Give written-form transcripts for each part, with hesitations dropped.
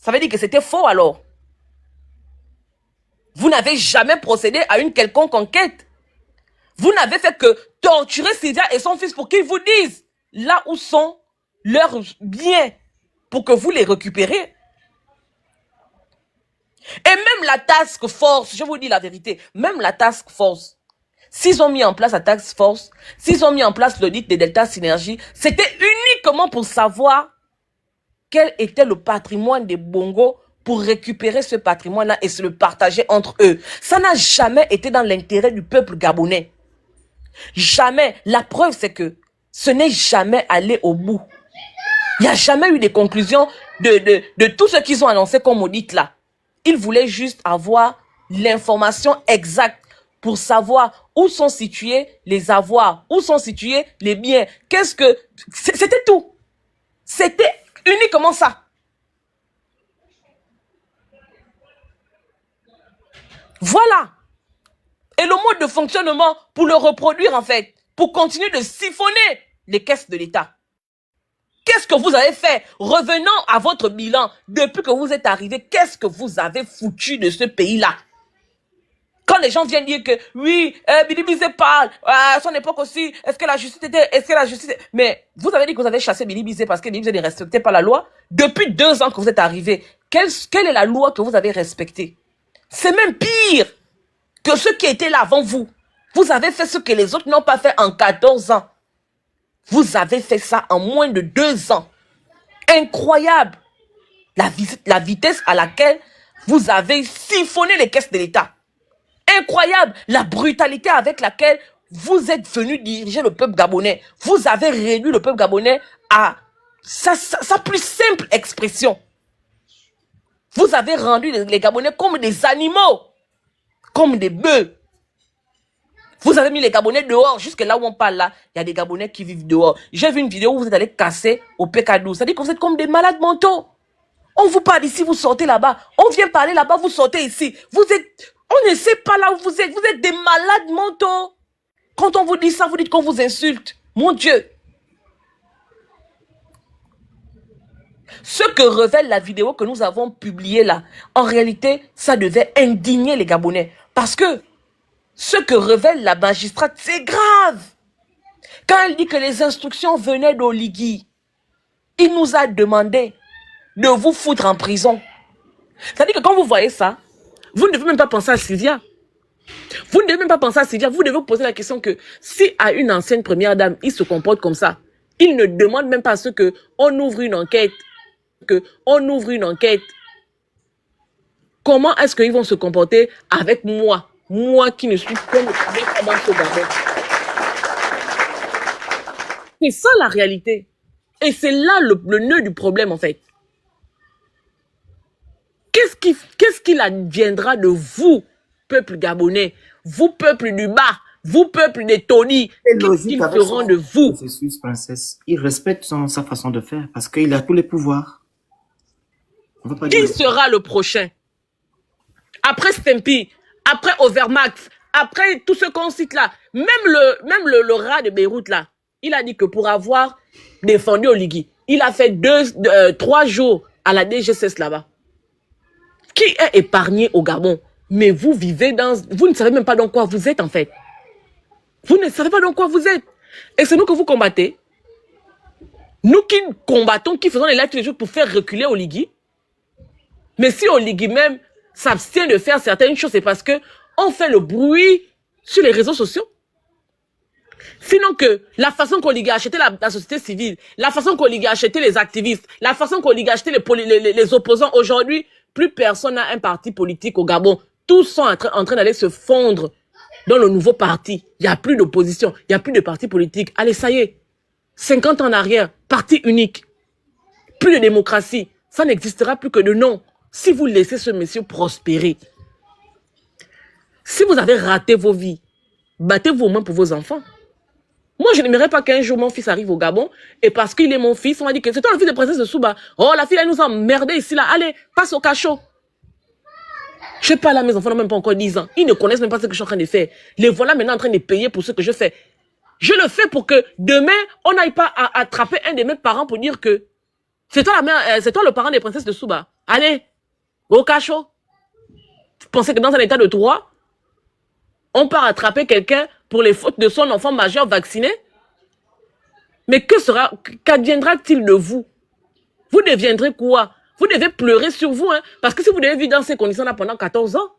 Ça veut dire que c'était faux alors. Vous n'avez jamais procédé à une quelconque enquête. Vous n'avez fait que torturer Sylvia et son fils pour qu'ils vous disent là où sont leurs biens pour que vous les récupérez. Et même la task force, je vous dis la vérité, même la task force, s'ils ont mis en place la task force, s'ils ont mis en place l'audit des Delta Synergie, c'était uniquement pour savoir quel était le patrimoine des Bongo pour récupérer ce patrimoine-là et se le partager entre eux. Ça n'a jamais été dans l'intérêt du peuple gabonais. Jamais. La preuve, c'est que ce n'est jamais allé au bout. Il n'y a jamais eu des conclusions de tout ce qu'ils ont annoncé comme audit là. Ils voulaient juste avoir l'information exacte pour savoir où sont situés les avoirs, où sont situés les biens. Qu'est-ce que... C'était tout. C'était uniquement ça. Voilà. Et le mode de fonctionnement pour le reproduire en fait, pour continuer de siphonner les caisses de l'État. Qu'est-ce que vous avez fait? Revenons à votre bilan. Depuis que vous êtes arrivé, qu'est-ce que vous avez foutu de ce pays-là? Quand les gens viennent dire que, oui, Billy Bizet parle, à son époque aussi, est-ce que la justice était, Mais vous avez dit que vous avez chassé Billy Bizet parce que Billy Bizet ne respectait pas la loi. Depuis 2 ans que vous êtes arrivé, quelle est la loi que vous avez respectée? C'est même pire que ceux qui étaient là avant vous. Vous avez fait ce que les autres n'ont pas fait en 14 ans. Vous avez fait ça en moins de 2 ans. Incroyable. La vitesse à laquelle vous avez siphonné les caisses de l'État. Incroyable. La brutalité avec laquelle vous êtes venu diriger le peuple gabonais. Vous avez réduit le peuple gabonais à sa plus simple expression. Vous avez rendu les Gabonais comme des animaux. Comme des bœufs. Vous avez mis les Gabonais dehors. Jusque là où on parle là, il y a des Gabonais qui vivent dehors. J'ai vu une vidéo où vous êtes allé casser au PK12. Ça dit que vous êtes comme des malades mentaux. On vous parle ici, vous sortez là-bas. On vient parler là-bas, vous sortez ici. On ne sait pas là où vous êtes. Vous êtes des malades mentaux. Quand on vous dit ça, vous dites qu'on vous insulte. Mon Dieu. Ce que révèle la vidéo que nous avons publiée là, en réalité, ça devait indigner les Gabonais. Parce que ce que révèle la magistrate, c'est grave. Quand elle dit que les instructions venaient d'Oligui, il nous a demandé de vous foutre en prison. C'est-à-dire que quand vous voyez ça, vous ne devez même pas penser à Sylvia. Vous ne devez même pas penser à Sylvia. Vous devez vous poser la question que si à une ancienne première dame, il se comporte comme ça, il ne demande même pas à ce qu'on ouvre une enquête. Comment est-ce qu'ils vont se comporter avec moi? Moi qui ne suis pas dans ce Gabon. C'est ça la réalité. Et c'est là le nœud du problème en fait. Qu'est-ce qu'il adviendra de vous, peuple gabonais, vous, peuple du bas, vous, peuple des Tony, qu'est-ce qu'ils feront de vous? Processus, princesse. Il respecte sa façon de faire parce qu'il a tous les pouvoirs. Qui sera le prochain? Après Stempy, après Overmax, après tout ce qu'on cite là, même le rat de Beyrouth là, il a dit que pour avoir défendu Oligui, il a fait 3 jours à la DGSS là-bas. Qui est épargné au Gabon? Mais vous vivez vous ne savez même pas dans quoi vous êtes en fait. Vous ne savez pas dans quoi vous êtes. Et c'est nous que vous combattez. Nous qui combattons, qui faisons les lives tous les jours pour faire reculer Oligui. Mais si Oligui même s'abstient de faire certaines choses, c'est parce que on fait le bruit sur les réseaux sociaux. Sinon que la façon qu'Oligui a acheté la société civile, la façon qu'Oligui a acheté les activistes, la façon qu'Oligui a acheté les opposants, aujourd'hui, plus personne n'a un parti politique au Gabon. Tous sont en train d'aller se fondre dans le nouveau parti. Il n'y a plus d'opposition, il n'y a plus de parti politique. Allez, ça y est. 50 ans en arrière, parti unique. Plus de démocratie. Ça n'existera plus que de nom. Si vous laissez ce monsieur prospérer. Si vous avez raté vos vies, battez-vous au moins pour vos enfants. Moi, je n'aimerais pas qu'un jour mon fils arrive au Gabon et parce qu'il est mon fils, on va dire que c'est toi le fils de princesse de Souba. Oh, la fille, elle nous a emmerdé ici, là. Allez, passe au cachot. Je sais pas là, mes enfants n'ont même pas encore 10 ans. Ils ne connaissent même pas ce que je suis en train de faire. Les voilà maintenant en train de payer pour ce que je fais. Je le fais pour que demain, on n'aille pas à attraper un de mes parents pour dire que C'est toi la mère, c'est toi le parent des princesses de Souba. Allez, au cachot. Tu pensais que dans un état de droit, on peut rattraper quelqu'un pour les fautes de son enfant majeur vacciné? Mais qu'adviendra-t-il de vous? Vous deviendrez quoi? Vous devez pleurer sur vous, hein, parce que si vous devez vivre dans ces conditions-là pendant 14 ans,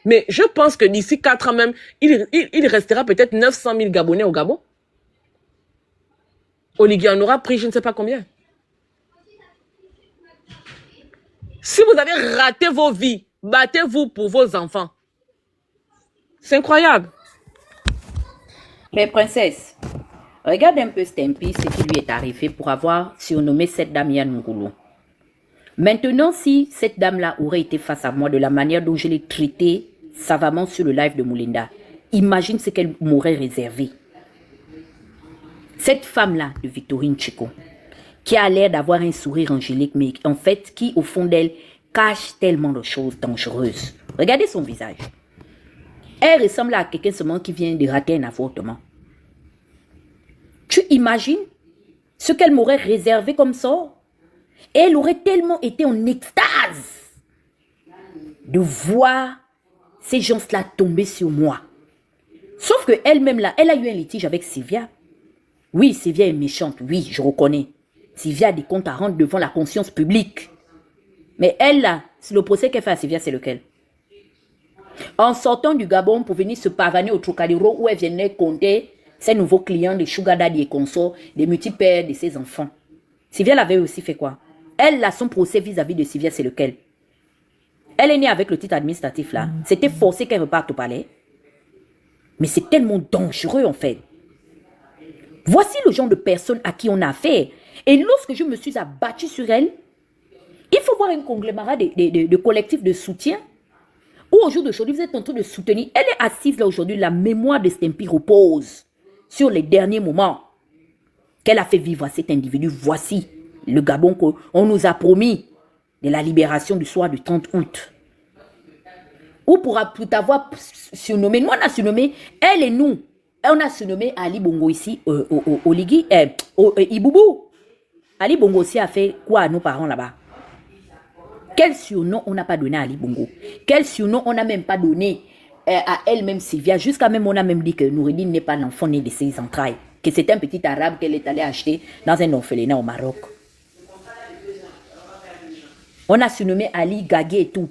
mais je pense que d'ici 4 ans même, il restera peut-être 900 000 Gabonais au Gabon. Oligui en aura pris je ne sais pas combien. Si vous avez raté vos vies, battez-vous pour vos enfants. C'est incroyable. Mais princesse, regarde un peu Stempy, ce qui lui est arrivé pour avoir surnommé cette dame Yann Ngoulou. Maintenant, si cette dame-là aurait été face à moi de la manière dont je l'ai traitée savamment sur le live de Moulinda, imagine ce qu'elle m'aurait réservé. Cette femme-là de Victorine Chiko, qui a l'air d'avoir un sourire angélique, mais en fait, qui au fond d'elle cache tellement de choses dangereuses. Regardez son visage. Elle ressemble à quelqu'un seulement qui vient de rater un avortement. Tu imagines ce qu'elle m'aurait réservé comme sort? Et elle aurait tellement été en extase de voir ces gens-là tomber sur moi. Sauf qu'elle-même là, elle a eu un litige avec Sylvia. Oui, Sylvia est méchante, oui, je reconnais. Sylvia a des comptes à rendre devant la conscience publique. Mais elle là, le procès qu'elle fait à Sylvia, c'est lequel? En sortant du Gabon pour venir se pavaner au Trocadéro où elle venait compter ses nouveaux clients, des sugar daddy et consorts, des multipères de ses enfants. Sylvia l'avait aussi fait quoi? Elle là, son procès vis-à-vis de Sylvia, c'est lequel? Elle est née avec le titre administratif là. C'était forcé qu'elle reparte au palais. Mais c'est tellement dangereux en fait. Voici le genre de personne à qui on a affaire. Et lorsque je me suis abattue sur elle, il faut voir un conglomérat de collectifs de soutien où au jour d'aujourd'hui, vous êtes en train de soutenir. Elle est assise là aujourd'hui, la mémoire de Stempy repose sur les derniers moments qu'elle a fait vivre à cet individu. Voici le Gabon qu'on nous a promis de la libération du soir du 30 août. Ou pour t'avoir surnommé, nous on a surnommé, elle et nous, on a surnommé Ali Bongo ici, Oligui, Iboubou. Ali Bongo aussi a fait quoi à nos parents là-bas? Quel surnom on n'a pas donné à Ali Bongo? Quel surnom on n'a même pas donné à elle-même Sylvia? Jusqu'à même on a même dit que Noureddine n'est pas l'enfant né de ses entrailles. Que c'est un petit arabe qu'elle est allée acheter dans un orphelinat au Maroc. On a surnommé Ali Gagué et tout.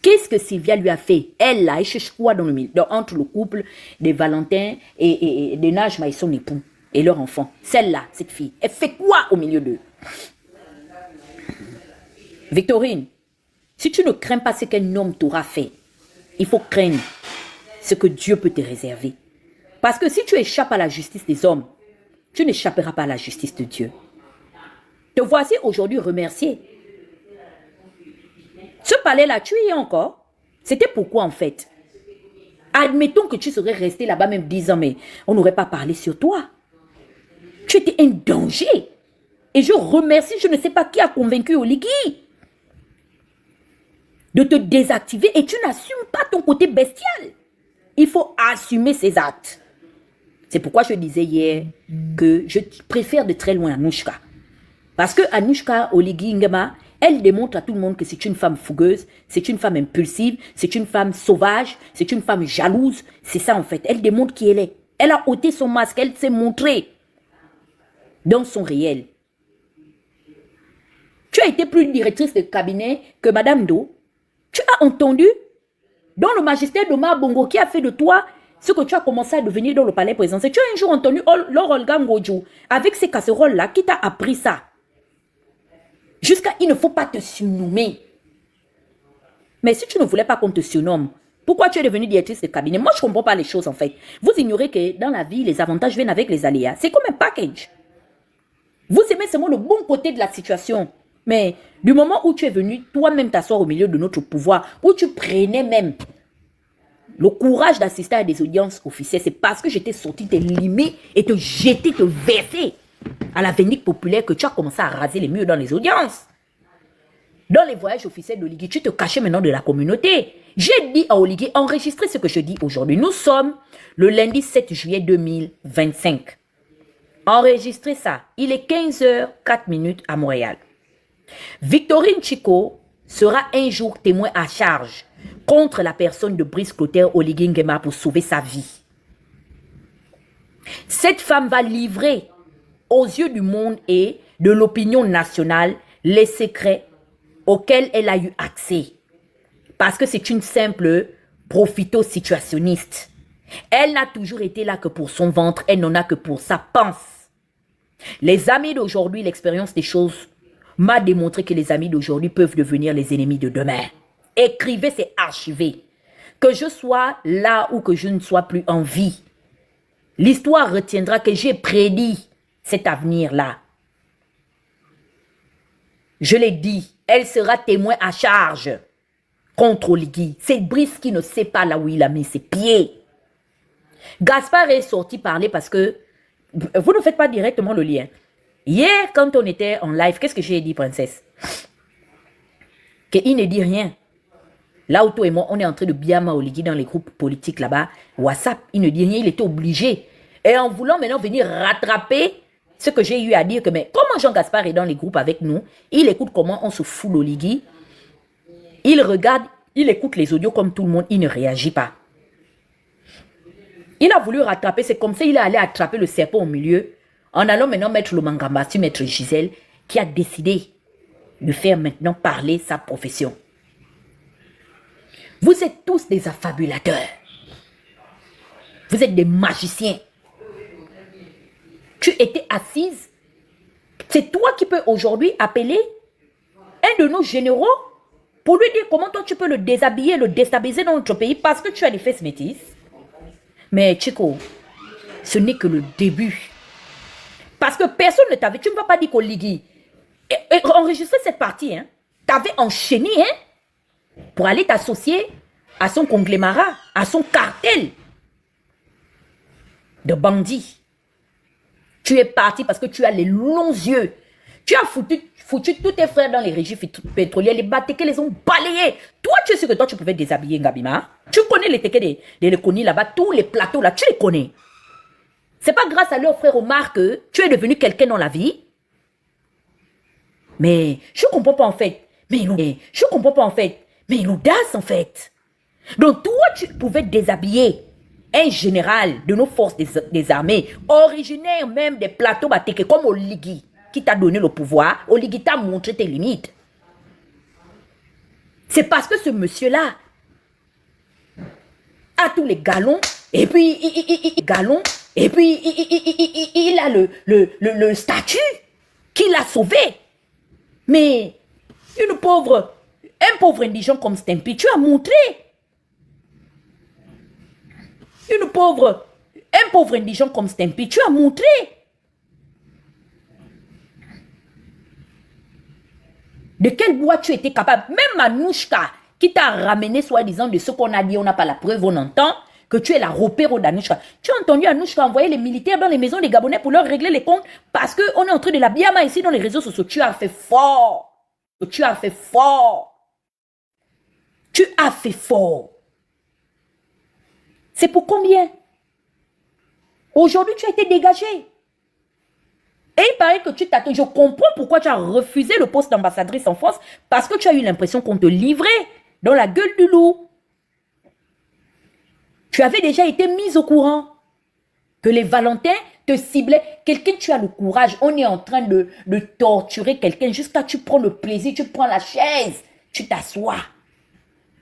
Qu'est-ce que Sylvia lui a fait? Elle là, elle cherche quoi dans le milieu, entre le couple de Valentin et de Najma et son époux et leur enfant? Celle-là, cette fille, elle fait quoi au milieu d'eux? Victorine, si tu ne crains pas ce qu'un homme t'aura fait, il faut craindre ce que Dieu peut te réserver. Parce que si tu échappes à la justice des hommes, tu n'échapperas pas à la justice de Dieu. Te voici aujourd'hui remercié. Ce palais-là, tu y es encore. C'était pourquoi en fait? Admettons que tu serais resté là-bas même 10 ans, mais on n'aurait pas parlé sur toi. Tu étais un danger. Et je remercie, je ne sais pas qui a convaincu Oligui de te désactiver et tu n'assumes pas ton côté bestial. Il faut assumer ses actes. C'est pourquoi je disais hier que je préfère de très loin Anouchka. Parce que Anouchka Oligui Nguema, elle démontre à tout le monde que c'est une femme fougueuse, c'est une femme impulsive, c'est une femme sauvage, c'est une femme jalouse. C'est ça en fait. Elle démontre qui elle est. Elle a ôté son masque, elle s'est montrée dans son réel. Tu as été plus directrice de cabinet que Madame Do. Tu as entendu dans le magistère d'Omar Bongo qui a fait de toi ce que tu as commencé à devenir dans le palais présidentiel. Tu as un jour entendu Olga Ngodjou avec ces casseroles-là qui t'a appris ça. Jusqu'à il ne faut pas te surnommer. Mais si tu ne voulais pas qu'on te surnomme, pourquoi tu es devenue directrice de cabinet? Moi, je ne comprends pas les choses en fait. Vous ignorez que dans la vie, les avantages viennent avec les aléas. C'est comme un package. Vous aimez seulement le bon côté de la situation. Mais du moment où tu es venu toi-même t'asseoir au milieu de notre pouvoir, où tu prenais même le courage d'assister à des audiences officielles, c'est parce que j'étais sorti te limer et te jeter, te verser à la vindicte populaire que tu as commencé à raser les murs dans les audiences. Dans les voyages officiels d'Oligui, tu te cachais maintenant de la communauté. J'ai dit à Oligui, enregistrez ce que je dis aujourd'hui. Nous sommes le lundi 7 juillet 2025. Enregistrez ça. Il est 15h04 à Montréal. Victorine Chico sera un jour témoin à charge contre la personne de Brice Clotaire Oligui Nguema pour sauver sa vie. Cette femme va livrer aux yeux du monde et de l'opinion nationale les secrets auxquels elle a eu accès. Parce que c'est une simple profito-situationniste. Elle n'a toujours été là que pour son ventre, elle n'en a que pour sa panse. Les amis d'aujourd'hui, l'expérience des choses m'a démontré que les amis d'aujourd'hui peuvent devenir les ennemis de demain. Écrivez, c'est archivé. Que je sois là ou que je ne sois plus en vie, l'histoire retiendra que j'ai prédit cet avenir-là. Je l'ai dit, elle sera témoin à charge contre Oligui. C'est Brice qui ne sait pas là où il a mis ses pieds. Gaspard est sorti parler parce que vous ne faites pas directement le lien. Hier, quand on était en live, qu'est-ce que j'ai dit, princesse? Qu'il ne dit rien. Là où toi et moi, on est en train de biama Oligui dans les groupes politiques là-bas, WhatsApp, il ne dit rien, il était obligé. Et en voulant maintenant venir rattraper ce que j'ai eu à dire, que mais comment Jean Gaspard est dans les groupes avec nous, il écoute comment on se fout l'Oligui, il regarde, il écoute les audios comme tout le monde, il ne réagit pas. Il a voulu rattraper, c'est comme ça il est allé attraper le serpent au milieu, en allant maintenant mettre le mangamba sur maître Gisèle, qui a décidé de faire maintenant parler sa profession. Vous êtes tous des affabulateurs. Vous êtes des magiciens. Tu étais assise. C'est toi qui peux aujourd'hui appeler un de nos généraux pour lui dire comment toi tu peux le déshabiller, le déstabiliser dans notre pays parce que tu as des fesses métisses. Mais Chico, ce n'est que le début. Parce que personne ne t'avait... Tu ne vas pas dire qu'Oligui... Enregistrer cette partie, hein. T'avais enchaîné, hein, pour aller t'associer à son conglomérat, à son cartel de bandits. Tu es parti parce que tu as les longs yeux. Tu as foutu tous tes frères dans les régies pétrolières, les batékés les ont balayés. Toi, tu sais que toi, tu pouvais déshabiller Ngabima. Tu connais les tékés des Lekoni là-bas, tous les plateaux là, tu les connais. C'est pas grâce à leur frère Omar que tu es devenu quelqu'un dans la vie. Mais je comprends pas en fait. Je comprends pas en fait. Mais l'audace en fait. Donc toi, tu pouvais déshabiller un général de nos forces des armées, originaire même des plateaux batékés comme Oligui, qui t'a donné le pouvoir. Oligui t'a montré tes limites. C'est parce que ce monsieur-là a tous les galons, et puis il a le statut qui l'a sauvé. Mais un pauvre indigent comme Stempy, tu as montré. Un pauvre indigent comme Stempy, tu as montré. De quel bois tu étais capable? Même Manouchka, qui t'a ramené soi-disant de ce qu'on a dit, on n'a pas la preuve, on entend que tu es la repère d'Anouchka. Tu as entendu Anouchka envoyer les militaires dans les maisons des Gabonais pour leur régler les comptes parce qu'on est en train de la biama ici dans les réseaux sociaux. Tu as fait fort. Tu as fait fort. Tu as fait fort. C'est pour combien? Aujourd'hui, tu as été dégagé. Et il paraît que tu t'attends. Je comprends pourquoi tu as refusé le poste d'ambassadrice en France. Parce que tu as eu l'impression qu'on te livrait dans la gueule du loup. Tu avais déjà été mise au courant que les Valentins te ciblaient. Quelqu'un, tu as le courage. On est en train de torturer quelqu'un jusqu'à tu prends le plaisir, tu prends la chaise, tu t'assois.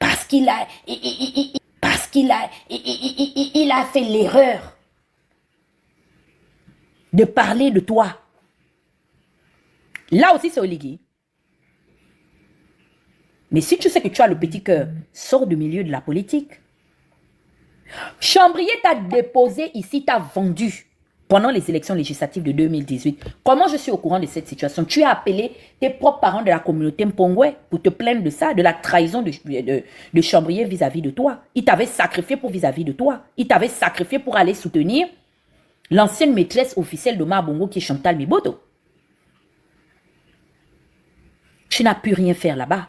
Parce qu'il a... il a fait l'erreur de parler de toi. Là aussi, c'est Oligui. Mais si tu sais que tu as le petit cœur, sors du milieu de la politique. Chambrier t'a déposé ici, t'a vendu pendant les élections législatives de 2018. Comment je suis au courant de cette situation? Tu as appelé tes propres parents de la communauté Mpongwe pour te plaindre de ça, de la trahison de Chambrier vis-à-vis de toi. Il t'avait sacrifié pour vis-à-vis de toi. Il t'avait sacrifié pour aller soutenir l'ancienne maîtresse officielle de Mabongo qui est Chantal Miboto. Tu n'as pu rien faire là-bas.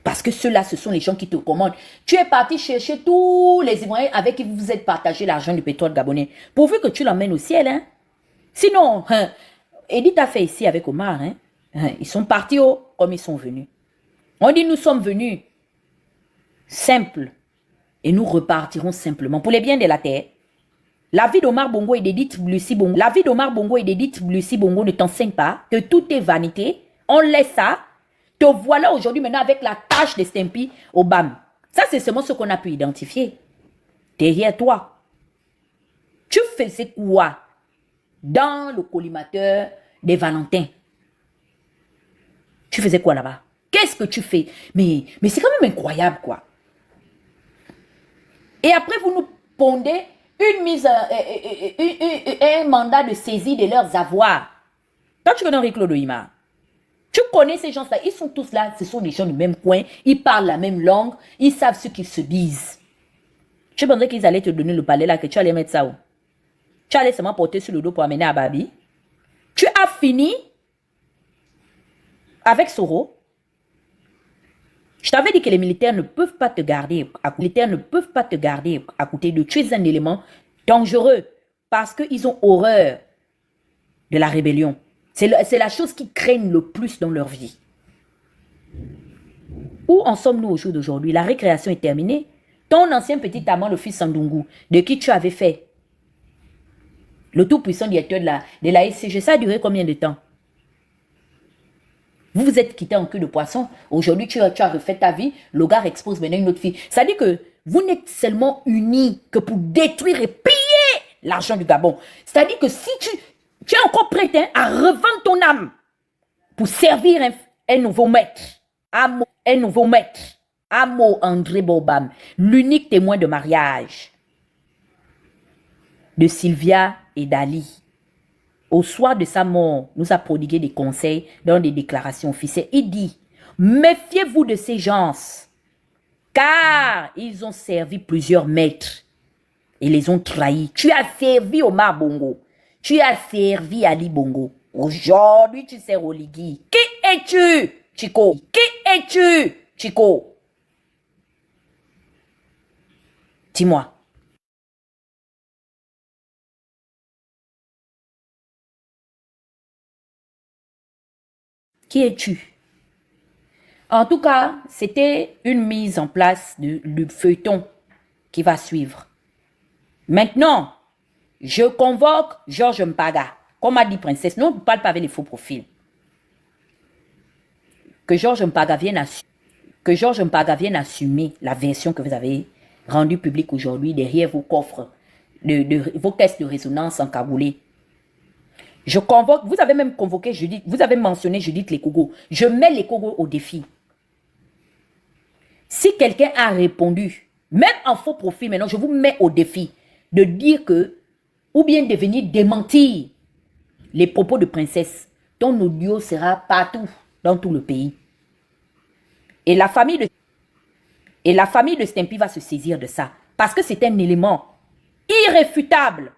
Parce que ceux-là, ce sont les gens qui te commandent. Tu es parti chercher tous les Ivoiriens avec qui vous êtes partagé l'argent du pétrole gabonais. Pourvu que tu l'emmènes au ciel, hein. Sinon, Edith a fait ici avec Omar, hein. Ils sont partis comme ils sont venus. On dit nous sommes venus simples et nous repartirons simplement pour les biens de la terre. La vie d'Omar Bongo et d'Edith Lucy Bongo, ne t'enseigne pas que tout est vanité. On laisse ça. Te voilà aujourd'hui maintenant avec la tâche de Stempy au BAM. Ça, c'est seulement ce qu'on a pu identifier. Derrière toi, tu faisais quoi dans le collimateur des Valentins? Tu faisais quoi là-bas? Qu'est-ce que tu fais? Mais c'est quand même incroyable, quoi. Et après, vous nous pondez un mandat de saisie de leurs avoirs. Toi, tu connais Henri-Claude Ohima. Tu connais ces gens-là. Ils sont tous là. Ce sont des gens du même coin. Ils parlent la même langue. Ils savent ce qu'ils se disent. Tu pensais qu'ils allaient te donner le palais là, que tu allais mettre ça où? Tu allais seulement porter sur le dos pour amener à Babi. Tu as fini avec Soro. Je t'avais dit que les militaires ne peuvent pas te garder à côté de. Tu es un élément dangereux parce qu'ils ont horreur de la rébellion. C'est la chose qu'ils craignent le plus dans leur vie. Où en sommes-nous au jour d'aujourd'hui? La récréation est terminée. Ton ancien petit amant, le fils Sandungu, de qui tu avais fait le tout-puissant directeur de la SCG, ça a duré combien de temps? Vous vous êtes quitté en queue de poisson. Aujourd'hui, tu as refait ta vie. Le gars expose maintenant une autre fille. Ça dit que vous n'êtes seulement unis que pour détruire et piller l'argent du Gabon. C'est-à-dire que si tu es encore prêt à revendre ton âme pour servir un nouveau maître. Un nouveau maître. Amo André Bobam, l'unique témoin de mariage de Sylvia et d'Ali. Au soir de sa mort, nous a prodigué des conseils dans des déclarations officielles. Il dit, méfiez-vous de ces gens, car ils ont servi plusieurs maîtres et les ont trahis. Tu as servi Omar Bongo, tu as servi Ali Bongo. Aujourd'hui, tu sers Oligui. Qui es-tu, Chico? Qui es-tu, Chico? Dis-moi. Qui es-tu? En tout cas, c'était une mise en place du feuilleton qui va suivre. Maintenant, je convoque Georges Mpaga. Comme a dit Princesse, non, on ne parle pas avec les faux profils. Que Georges Mpaga vienne assumer la version que vous avez rendue publique aujourd'hui derrière vos coffres, vos caisses de résonance encagoulées. Je convoque, vous avez même convoqué Judith, vous avez mentionné Judith Lekogo. Je mets Lekogo au défi. Si quelqu'un a répondu, même en faux profil, maintenant, je vous mets au défi de dire que, ou bien de venir démentir les propos de Princesse. Ton audio sera partout, dans tout le pays. Et la famille de Stempy va se saisir de ça. Parce que c'est un élément irréfutable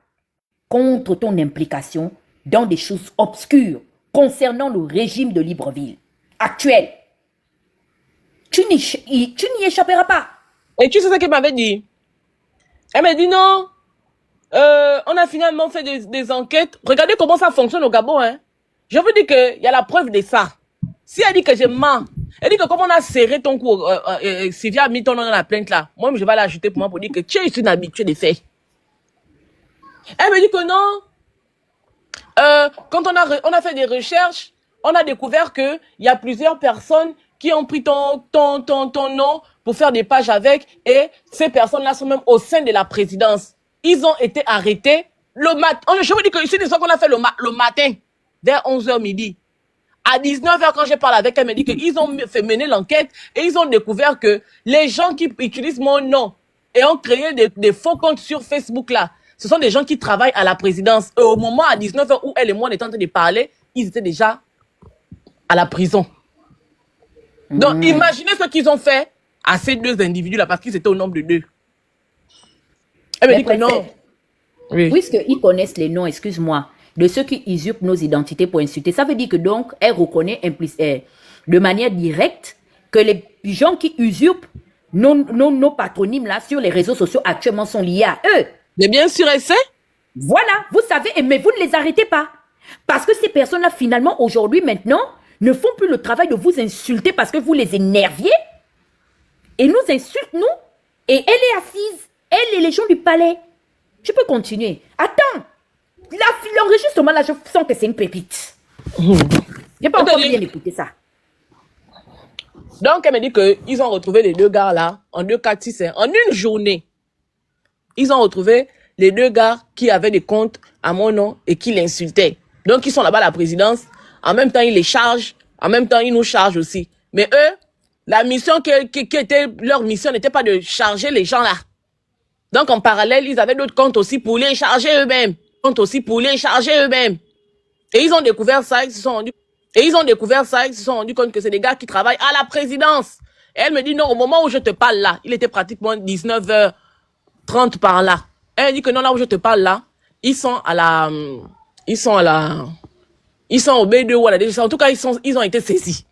contre ton implication dans des choses obscures concernant le régime de Libreville actuel. Tu n'y échapperas pas. Et tu sais ce qu'elle m'avait dit? Elle m'a dit non, on a finalement fait des enquêtes. Regardez comment ça fonctionne au Gabon. Hein. Je vous dis qu'il y a la preuve de ça. Si elle dit que je mens, elle dit que comme on a serré ton cou, Sylvia a mis ton nom dans la plainte là, moi je vais l'ajouter pour moi pour dire que tu es une habituée des faits. Elle me dit que non. Quand on a fait des recherches, on a découvert qu'il y a plusieurs personnes qui ont pris ton nom pour faire des pages avec, et ces personnes-là sont même au sein de la présidence. Ils ont été arrêtés le matin. Je vous dis que c'est des choses qu'on a fait le matin, vers 11h midi. À 19h, quand je parle avec elle, elle me dit qu'ils ont fait mener l'enquête et ils ont découvert que les gens qui utilisent mon nom et ont créé des faux comptes sur Facebook là, ce sont des gens qui travaillent à la présidence. Et au moment à 19h où elle et moi on était en train de parler, ils étaient déjà à la prison. Donc, imaginez ce qu'ils ont fait à ces deux individus-là, parce qu'ils étaient au nombre de 2. Elle me dit que non. Oui. Puisqu'ils connaissent les noms, excuse-moi, de ceux qui usurpent nos identités pour insulter, ça veut dire que donc, elle reconnaît de manière directe que les gens qui usurpent nos patronymes-là sur les réseaux sociaux actuellement sont liés à eux. Mais bien sûr, elle sait. Voilà, vous savez, mais vous ne les arrêtez pas. Parce que ces personnes-là, finalement, aujourd'hui, maintenant, ne font plus le travail de vous insulter parce que vous les énerviez et nous insultent, nous. Et elle est assise, elle et les gens du palais. Je peux continuer. Attends, l'enregistrement là, je sens que c'est une pépite. J'ai pas encore bien écouté ça. Donc, elle me dit qu'ils ont retrouvé les deux gars là, en 246, en une journée. Ils ont retrouvé les deux gars qui avaient des comptes à mon nom et qui l'insultaient. Donc, ils sont là-bas à la présidence. En même temps, ils les chargent. En même temps, ils nous chargent aussi. Mais eux, la mission qui était, leur mission n'était pas de charger les gens là. Donc, en parallèle, ils avaient d'autres comptes aussi pour les charger eux-mêmes. Et ils ont découvert ça, ils se sont rendus compte que c'est des gars qui travaillent à la présidence. Et elle me dit non, au moment où je te parle là, il était pratiquement 19h30 par là. Elle dit que non, là où je te parle là, ils sont au B2 ou à la DGC. En tout cas, ils ont été saisis.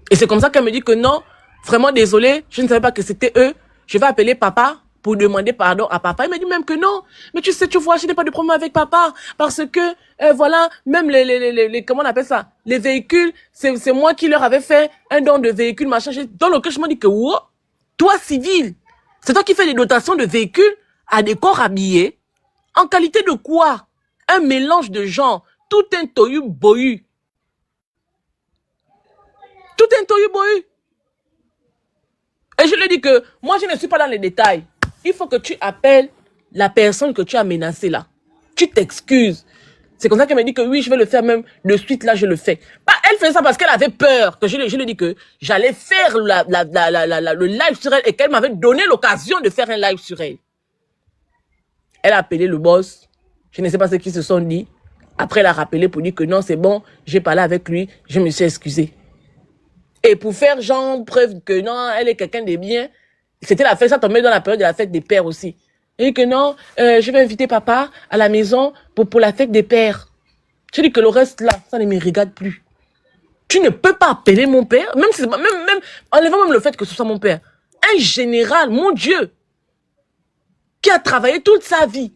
Et c'est comme ça qu'elle me dit que non, vraiment désolé, je ne savais pas que c'était eux. Je vais appeler papa pour demander pardon à papa. Il m'a dit même que non, mais tu sais, tu vois, je n'ai pas de problème avec papa parce que voilà, même les comment on appelle ça, les véhicules, c'est moi qui leur avais fait un don de véhicules, machin. Dans lequel je me dis que wow, toi civil, c'est toi qui fais des dotations de véhicules à des corps habillés. En qualité de quoi? Un mélange de gens, tout un tohu bohu. Tout un tohu bohu. Et je lui dis que moi je ne suis pas dans les détails. Il faut que tu appelles la personne que tu as menacée là. Tu t'excuses. C'est comme ça qu'elle me dit que oui, je vais le faire même de suite, là, je le fais. Bah, elle fait ça parce qu'elle avait peur. Que je lui dis que j'allais faire le live sur elle et qu'elle m'avait donné l'occasion de faire un live sur elle. Elle a appelé le boss. Je ne sais pas ce qu'ils se sont dit. Après, elle a rappelé pour dire que non, c'est bon. J'ai parlé avec lui. Je me suis excusée. Et pour faire genre preuve que non, elle est quelqu'un de bien. C'était la fête, ça tombait dans la période de la fête des pères aussi. Et que non, je vais inviter papa à la maison pour la fête des pères. Je dis que le reste là, ça ne me regarde plus. Tu ne peux pas appeler mon père, même enlevant même le fait que ce soit mon père. Un général, mon Dieu, qui a travaillé toute sa vie.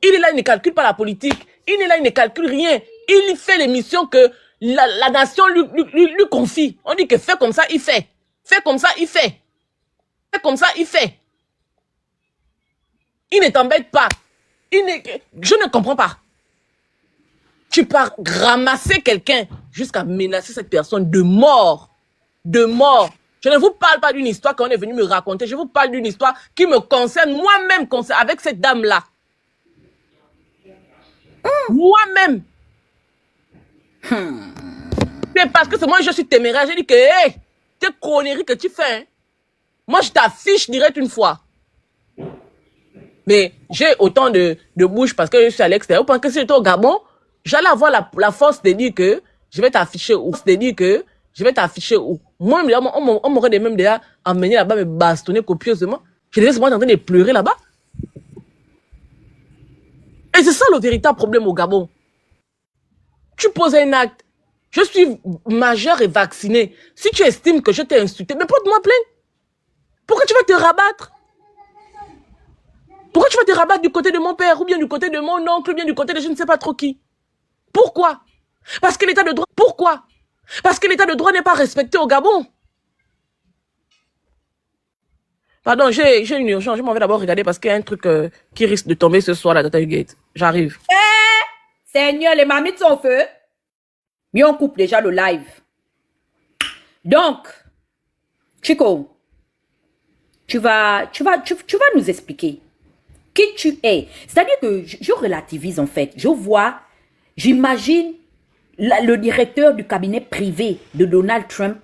Il est là, il ne calcule pas la politique. Il est là, il ne calcule rien. Il fait les missions que la nation lui confie. On dit que fais comme ça, il fait. Fais comme ça, il fait. Fais comme ça, il fait. Il ne t'embête pas. Je ne comprends pas. Tu pars ramasser quelqu'un jusqu'à menacer cette personne de mort. De mort. Je ne vous parle pas d'une histoire qu'on est venu me raconter. Je vous parle d'une histoire qui me concerne moi-même avec cette dame-là. Moi-même. C'est parce que c'est moi, je suis téméraire. J'ai dit que, hé, tes conneries que tu fais, hein, moi, je t'affiche direct une fois. Mais j'ai autant de bouche parce que je suis à l'extérieur. Parce que si j'étais au Gabon, j'allais avoir la force de dire que je vais t'afficher où. Moi, on m'aurait même déjà emmené là-bas, me bastonner copieusement. J'étais en train de pleurer là-bas. Et c'est ça le véritable problème au Gabon. Tu poses un acte. Je suis majeur et vacciné. Si tu estimes que je t'ai insulté, mais porte-moi plainte. Pourquoi tu vas te rabattre? Pourquoi tu vas te rabattre du côté de mon père, ou bien du côté de mon oncle, ou bien du côté de je ne sais pas trop qui? Pourquoi? Parce que l'état de droit... Pourquoi? Parce que l'état de droit n'est pas respecté au Gabon. Pardon, j'ai une urgence. Je m'en vais d'abord regarder parce qu'il y a un truc qui risque de tomber ce soir à la Tata Gate. J'arrive. Seigneur, les marmites sont au feu. Mais on coupe déjà le live. Donc, Chico, tu vas nous expliquer qui tu es. C'est-à-dire que je relativise en fait. J'imagine le directeur du cabinet privé de Donald Trump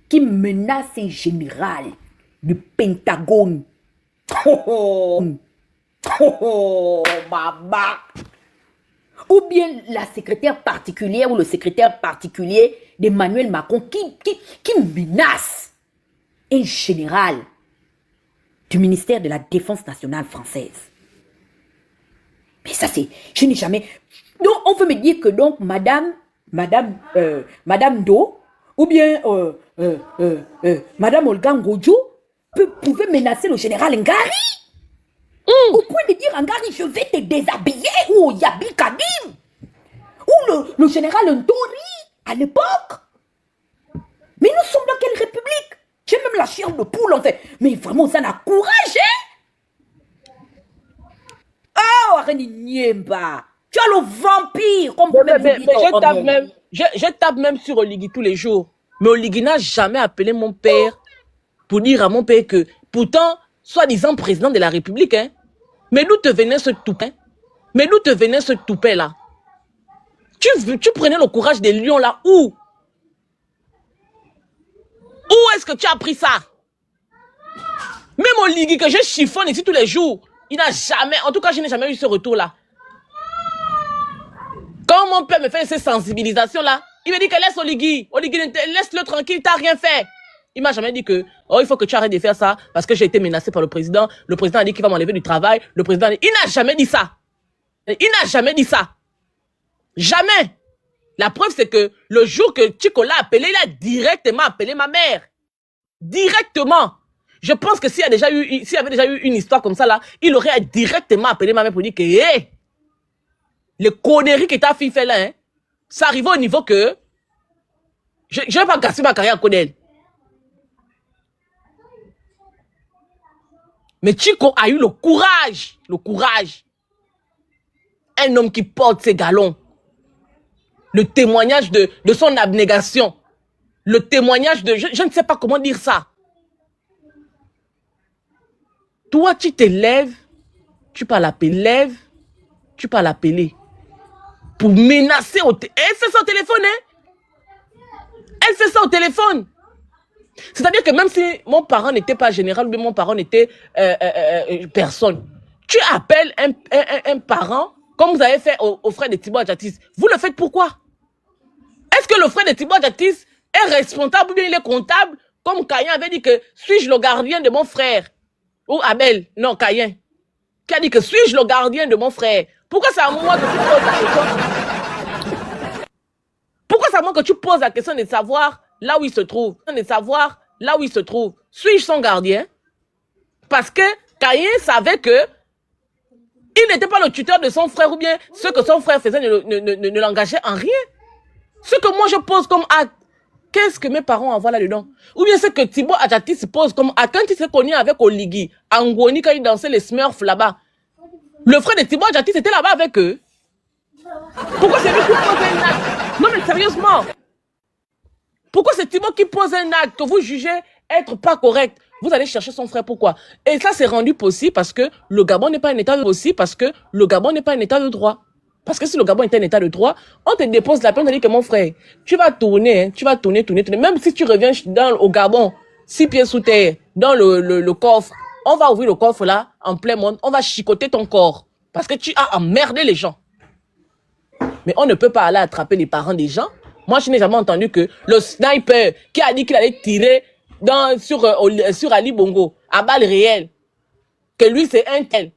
qui menace un général du Pentagone. Baba. Ou bien la secrétaire particulière ou le secrétaire particulier d'Emmanuel Macron qui menace un général du ministère de la Défense nationale française. Mais ça c'est... Je n'ai jamais... Donc on veut me dire que donc Madame Do ou bien Madame Olga Ngodjo pouvait menacer le général Ngari. Au point de dire Ngari, je vais te déshabiller, ou Yabi Kadim, ou le général Ntori à l'époque. Mais nous sommes dans quelle république? J'ai même la chair de poule, en fait. Mais vraiment, ça n'a courage, hein? Oh, Areni Niemba. Tu as le vampire, comme vous Mais même vous dites. je tape même sur Oligui tous les jours. Mais Oligui n'a jamais appelé mon père pour dire à mon père que, pourtant, soi-disant président de la République, hein. Mais d'où te venait ce toupin? Mais d'où te venait ce toupet là? Tu prenais le courage des lions là où? Où est-ce que tu as appris ça? Même Oligui que je chiffonne ici tous les jours, il n'a jamais, en tout cas je n'ai jamais eu ce retour là. Quand mon père me fait ces sensibilisations là, il me dit que laisse Oligui, laisse-le tranquille, t'as rien fait. Il m'a jamais dit que, oh, il faut que tu arrêtes de faire ça parce que j'ai été menacé par le président a dit qu'il va m'enlever du travail, il n'a jamais dit ça. Il n'a jamais dit ça. Jamais. La preuve, c'est que le jour que Chico l'a appelé, il a directement appelé ma mère. Directement. Je pense que s'il y avait déjà eu une histoire comme ça là, il aurait directement appelé ma mère pour dire que, hé, les conneries que ta fille fait là, hein, ça arrive au niveau que je ne vais pas gasser ma carrière à cause d'elle. Mais Chico a eu le courage. Un homme qui porte ses galons. Le témoignage de son abnégation. Le témoignage de... Je ne sais pas comment dire ça. Toi, tu te lèves, tu peux l'appeler, pour menacer Elle fait ça au téléphone, hein? Elle fait ça au téléphone. C'est-à-dire que même si mon parent n'était pas général, ou bien mon parent n'était personne, tu appelles un parent, comme vous avez fait au frère de Thibaut Adjatis. Vous le faites pourquoi? Est-ce que le frère de Thibaut Adjatis est responsable ou bien il est comptable, comme Caïn avait dit que suis-je le gardien de mon frère? Ou Abel, non, Caïn, qui a dit que suis-je le gardien de mon frère? Pourquoi c'est à moi que tu poses la question? Pourquoi c'est à moi que tu poses la question de savoir là où il se trouve? Suis-je son gardien? Parce que Caïn savait que il n'était pas le tuteur de son frère ou bien ce que son frère faisait ne l'engageait en rien. Ce que moi je pose comme acte, qu'est-ce que mes parents envoient là-dedans? Ou bien ce que Thibaut Adjatis pose comme acte, quand il s'est connu avec Oligui, Angoni, quand il dansait les Smurfs là-bas, le frère de Thibaut Adjatis était là-bas avec eux. Pourquoi c'est lui qui pose un acte? Non mais sérieusement, pourquoi c'est Thibaut qui pose un acte que vous jugez être pas correct? Vous allez chercher son frère, pourquoi? Et ça c'est rendu possible parce que le Gabon n'est pas un état de droit. Parce que si le Gabon était un état de droit, on te dépose la peine, on te dit que mon frère, tu vas tourner. Même si tu reviens au Gabon, 6 pieds sous terre, dans le coffre, on va ouvrir le coffre là, en plein monde, on va chicoter ton corps. Parce que tu as emmerdé les gens. Mais on ne peut pas aller attraper les parents des gens. Moi, je n'ai jamais entendu que le sniper qui a dit qu'il allait tirer sur Ali Bongo, à balles réelles, que lui c'est un tel.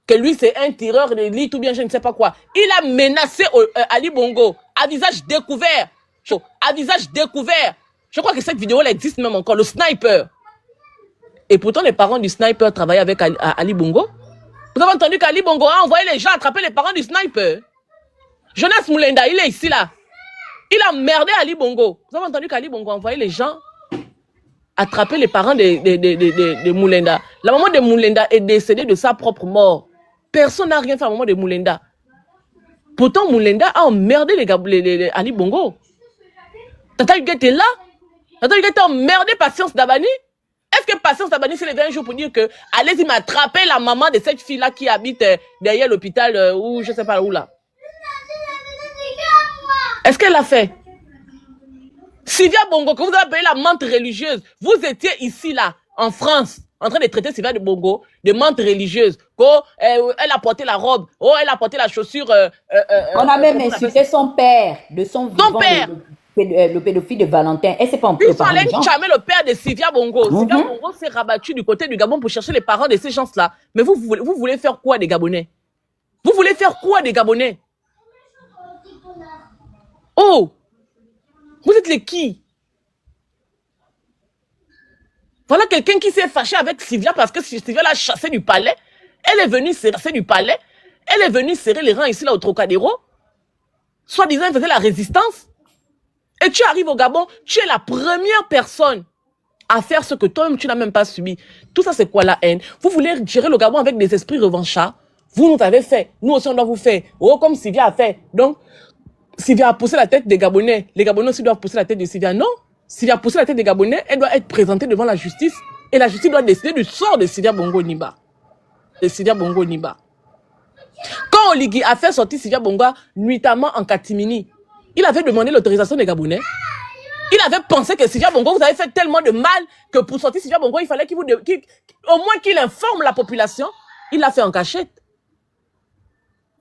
Que lui c'est un tireur de lit ou bien je ne sais pas quoi. Il a menacé Ali Bongo à visage découvert. Je crois que cette vidéo là existe même encore, le sniper. Et pourtant les parents du sniper travaillaient avec Ali Bongo. Vous avez entendu qu'Ali Bongo a envoyé les gens attraper les parents du sniper? Jonas Moulenda, il est ici là. Il a merdé Ali Bongo. Vous avez entendu qu'Ali Bongo a envoyé les gens attraper les parents de Moulenda. La maman de Moulenda est décédée de sa propre mort. Personne n'a rien fait à la maman de Moulenda. Pourtant, Moulenda a emmerdé les Ali Bongo. Tata Hugues était là. Tata Hugues était emmerdé Patience Dabani. Est-ce que Patience Dabani s'est levé un jour pour dire que allez-y m'attraper la maman de cette fille-là qui habite derrière l'hôpital ou je sais pas où là? Est-ce qu'elle l'a fait? Sylvia Bongo, que vous avez appelé la menthe religieuse, vous étiez ici là, en France, en train de traiter Sylvia de Bongo de menthe religieuse. Elle a porté la robe, elle a porté la chaussure. On a même insulté son père, de son vivant. Son père! Le pédophile de Valentin. Et c'est pas un peu. Il fallait jamais le père de Sylvia Bongo. Sylvia Bongo s'est rabattu du côté du Gabon pour chercher les parents de ces gens-là. Mais vous voulez faire quoi des Gabonais? Vous voulez faire quoi des Gabonais? Oh! Vous êtes les qui? Voilà quelqu'un qui s'est fâché avec Sylvia parce que Sylvia l'a chassé du palais. Elle est venue chasser du palais. Elle est venue serrer les rangs ici là au Trocadéro. Soit disant elle faisait la résistance. Et tu arrives au Gabon, tu es la première personne à faire ce que toi-même, tu n'as même pas subi. Tout ça, c'est quoi la haine? Vous voulez gérer le Gabon avec des esprits revanchards? Vous nous avez fait. Nous aussi, on doit vous faire. Oh, comme Sylvia a fait. Donc, Sylvia a poussé la tête des Gabonais. Les Gabonais aussi doivent pousser la tête de Sylvia. Non. Sylvia a poussé la tête des Gabonais. Elle doit être présentée devant la justice. Et la justice doit décider du sort de Sylvia Bongo Niba. De Sylvia Bongo Niba. Quand Oligui a fait sortir Sylvia Bongo nuitamment en catimini, il avait demandé l'autorisation des Gabonais. Il avait pensé que Sylvia Bongo, vous avez fait tellement de mal que pour sortir Sylvia Bongo, il fallait au moins qu'il informe la population. Il l'a fait en cachette.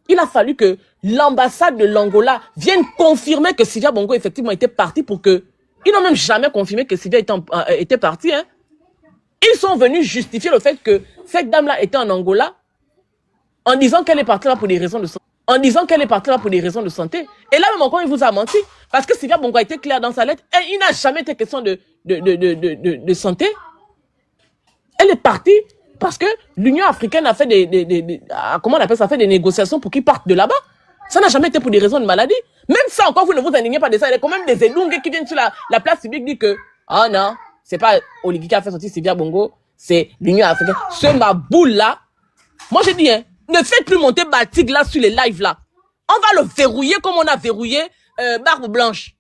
Il a fallu que l'ambassade de l'Angola vienne confirmer que Sylvia Bongo effectivement était partie pour que... Ils n'ont même jamais confirmé que Sylvia était partie. Hein. Ils sont venus justifier le fait que cette dame-là était en Angola en disant qu'elle est partie là pour des raisons de santé. En disant qu'elle est partie là pour des raisons de santé. Et là même encore, il vous a menti. Parce que Sylvia Bongo a été claire dans sa lettre. Et il n'a jamais été question de santé. Elle est partie parce que l'Union africaine a fait comment on appelle ça, fait des négociations pour qu'ils partent de là-bas. Ça n'a jamais été pour des raisons de maladie. Même ça encore, vous ne vous indignez pas de ça. Il y a quand même des Elungues qui viennent sur la place publique dire que, ah non, c'est pas Oligui qui a fait sortir Sylvia Bongo, c'est l'Union africaine. Ce maboule-là, moi j'ai dit, hein, ne faites plus monter Baltic là sur les lives là. On va le verrouiller comme on a verrouillé Barbe Blanche.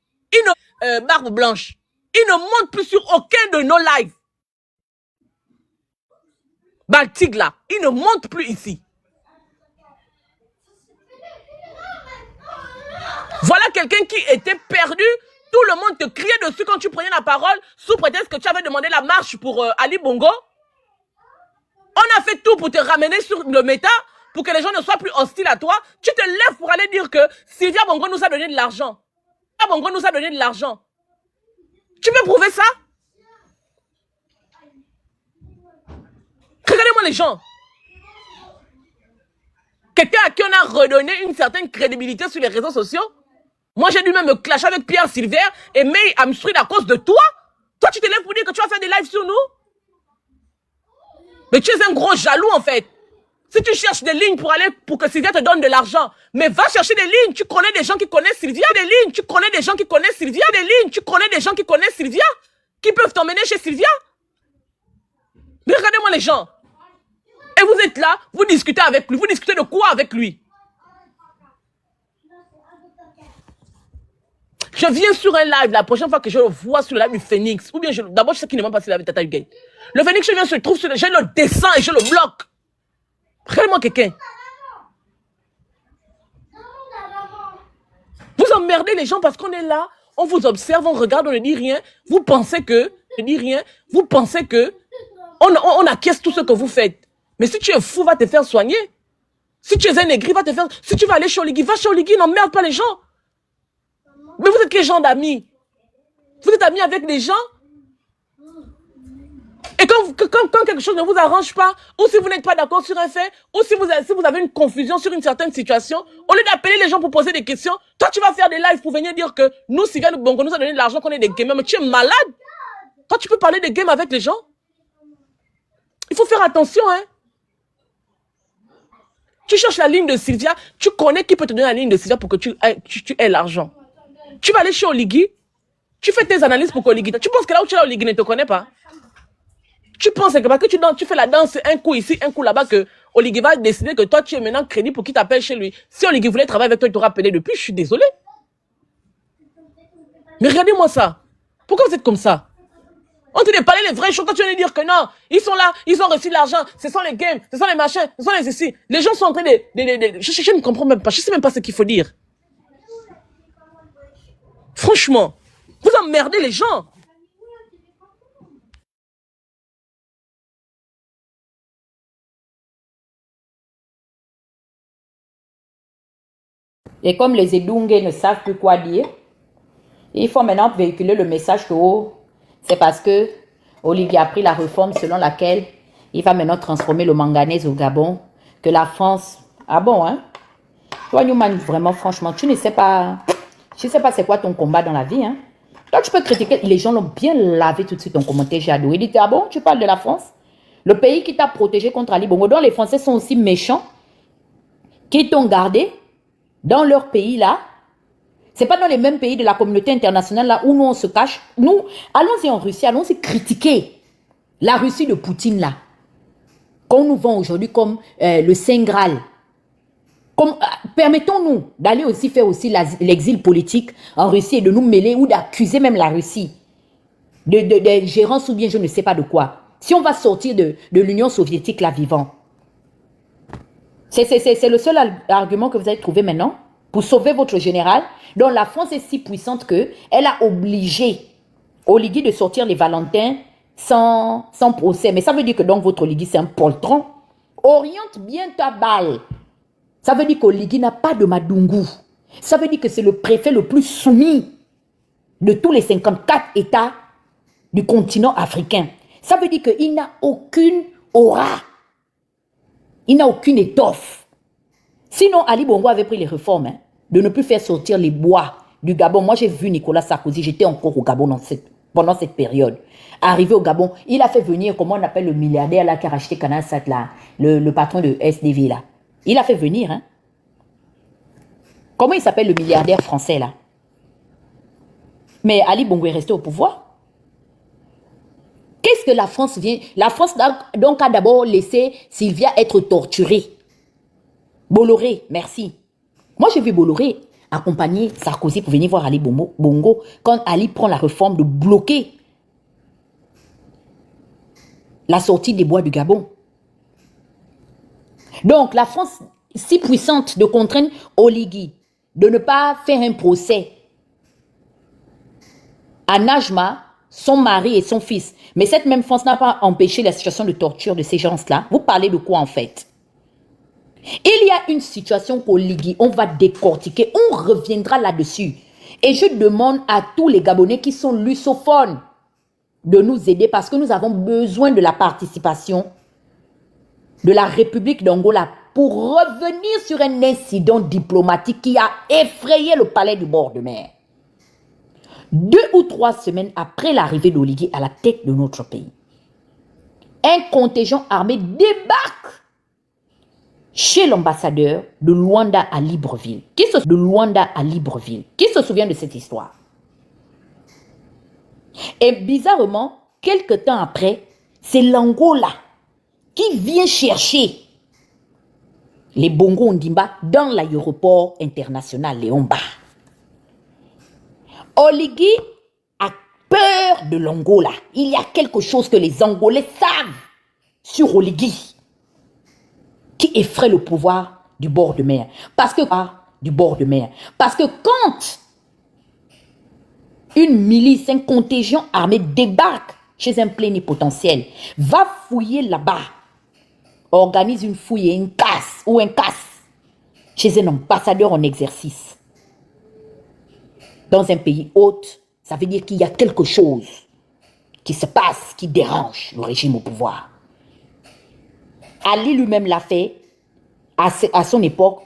Barbe Blanche. Il ne monte plus sur aucun de nos lives. Baltic là, il ne monte plus ici. Voilà quelqu'un qui était perdu. Tout le monde te criait dessus quand tu prenais la parole sous prétexte que tu avais demandé la marche pour Ali Bongo. On a fait tout pour te ramener sur le méta, pour que les gens ne soient plus hostiles à toi. Tu te lèves pour aller dire que Sylvia Bongo nous a donné de l'argent. Sylvia Bongo nous a donné de l'argent. Tu peux prouver ça? Regardez-moi les gens. Quelqu'un à qui on a redonné une certaine crédibilité sur les réseaux sociaux. Moi, j'ai dû même me clasher avec Pierre Silver et May Amstrud à cause de toi. Toi, tu te lèves pour dire que tu vas faire des lives sur nous. Mais tu es un gros jaloux, en fait. Si tu cherches des lignes pour que Sylvia te donne de l'argent, mais va chercher des lignes. Tu connais des gens qui connaissent Sylvia. Des lignes, tu connais des gens qui connaissent Sylvia. Des lignes, tu connais des gens qui connaissent Sylvia. Qui peuvent t'emmener chez Sylvia. Mais regardez-moi les gens. Et vous êtes là, vous discutez avec lui. Vous discutez de quoi avec lui? Je viens sur un live la prochaine fois que je le vois sur le live du Phoenix. Ou bien, d'abord, je sais qu'il n'est même pas sur la live de Tata Gay. Le Phoenix, je viens, se trouve sur le... Je le descends et je le bloque. Regardez-moi quelqu'un. Vous emmerdez les gens parce qu'on est là, on vous observe, on regarde, on ne dit rien. Vous pensez que... Ne dit rien. Vous pensez que... On acquiesce tout ce que vous faites. Mais si tu es fou, va te faire soigner. Si tu es un aigri, va te faire... Si tu vas aller chez Oligui, va chez Oligui, n'emmerde pas les gens. Mais vous êtes quel genre d'amis? Vous êtes amis avec des gens? Et quand quelque chose ne vous arrange pas, ou si vous n'êtes pas d'accord sur un fait, ou si vous avez une confusion sur une certaine situation, au lieu d'appeler les gens pour poser des questions, toi tu vas faire des lives pour venir dire que nous, Sylvia Bongo nous a donné de l'argent, qu'on est des gamers, mais tu es malade. Toi tu peux parler des games avec les gens? Il faut faire attention, hein. Tu cherches la ligne de Sylvia, tu connais qui peut te donner la ligne de Sylvia pour que tu aies l'argent. Tu vas aller chez Oligui, tu fais tes analyses pour qu'Oligui... Tu penses que là où tu es là, Oligui ne te connaît pas? Tu penses que parce que tu fais la danse un coup ici, un coup là-bas, que Oligui va décider que toi, tu es maintenant crédit pour qu'il t'appelle chez lui. Si Oligui voulait travailler avec toi, il t'aurait appelé depuis, je suis désolé. Mais regardez-moi ça. Pourquoi vous êtes comme ça? On te dit parler les vraies choses. Quand tu viens de dire que non, ils sont là, ils ont reçu de l'argent, ce sont les games, ce sont les machins, ce sont les ceci. Les gens sont en train de... Je ne comprends même pas, je ne sais même pas ce qu'il faut dire. Franchement, vous emmerdez les gens. Et comme les Edungue ne savent plus quoi dire, il faut maintenant véhiculer le message que c'est parce que Oligui a pris la réforme selon laquelle il va maintenant transformer le manganèse au Gabon, que la France... Ah bon, hein? Toi, Newman, vraiment, franchement, tu ne sais pas... Je ne sais pas c'est quoi ton combat dans la vie, hein? Toi, tu peux critiquer. Les gens l'ont bien lavé tout de suite ton commentaire, j'ai adoré. Il dit, ah bon, tu parles de la France? Le pays qui t'a protégé contre Ali Bongo, dont les Français sont aussi méchants, qui t'ont gardé dans leur pays là. C'est pas dans les mêmes pays de la communauté internationale là où nous on se cache. Nous, allons-y en Russie, allons-y critiquer la Russie de Poutine là. Qu'on nous vend aujourd'hui comme le Saint Graal. Permettons-nous d'aller aussi faire aussi l'exil politique en Russie et de nous mêler ou d'accuser même la Russie de gérance ou bien je ne sais pas de quoi. Si on va sortir de l'Union soviétique là vivant. C'est le seul argument que vous avez trouvé maintenant pour sauver votre général, dont la France est si puissante qu'elle a obligé Oligui de sortir les Valentins sans procès. Mais ça veut dire que donc votre Oligui c'est un poltron. Oriente bien ta balle. Ça veut dire qu'Oligui n'a pas de Madungu. Ça veut dire que c'est le préfet le plus soumis de tous les 54 États du continent africain. Ça veut dire qu'il n'a aucune aura. Il n'a aucune étoffe. Sinon, Ali Bongo avait pris les réformes de ne plus faire sortir les bois du Gabon. Moi, j'ai vu Nicolas Sarkozy, j'étais encore au Gabon pendant cette période. Arrivé au Gabon, il a fait venir, comment on appelle le milliardaire là qui a racheté Canal Sat là, le patron de SDV là. Il a fait venir. Hein. Comment il s'appelle le milliardaire français là? Mais Ali Bongo est resté au pouvoir. Qu'est-ce que la France vient? La France donc a d'abord laissé Sylvia être torturée. Bolloré, merci. Moi j'ai vu Bolloré accompagner Sarkozy pour venir voir Ali Bongo quand Ali prend la réforme de bloquer la sortie des bois du Gabon. Donc la France si puissante de contraindre Oligui de ne pas faire un procès à Najma, son mari et son fils. Mais cette même France n'a pas empêché la situation de torture de ces gens-là. Vous parlez de quoi en fait? Il y a une situation qu'Oligui, on va décortiquer, on reviendra là-dessus. Et je demande à tous les Gabonais qui sont lusophones de nous aider parce que nous avons besoin de la participation de la République d'Angola pour revenir sur un incident diplomatique qui a effrayé le palais du bord de mer. 2 ou 3 semaines après l'arrivée d'Oligui à la tête de notre pays, un contingent armé débarque chez l'ambassadeur de Luanda à Libreville. Qui se souvient de cette histoire? Et bizarrement, quelque temps après, c'est l'Angola qui vient chercher les Bongo Ondimba dans l'aéroport international Léomba. Oligui a peur de l'Angola. Il y a quelque chose que les Angolais savent sur Oligui qui effraie le pouvoir du bord de mer. Parce que quand une milice, un contingent armé débarque chez un plénipotentiel, va fouiller là-bas, organise une fouille et une casse ou un casse chez un ambassadeur en exercice, dans un pays hôte, ça veut dire qu'il y a quelque chose qui se passe, qui dérange le régime au pouvoir. Ali lui-même l'a fait à son époque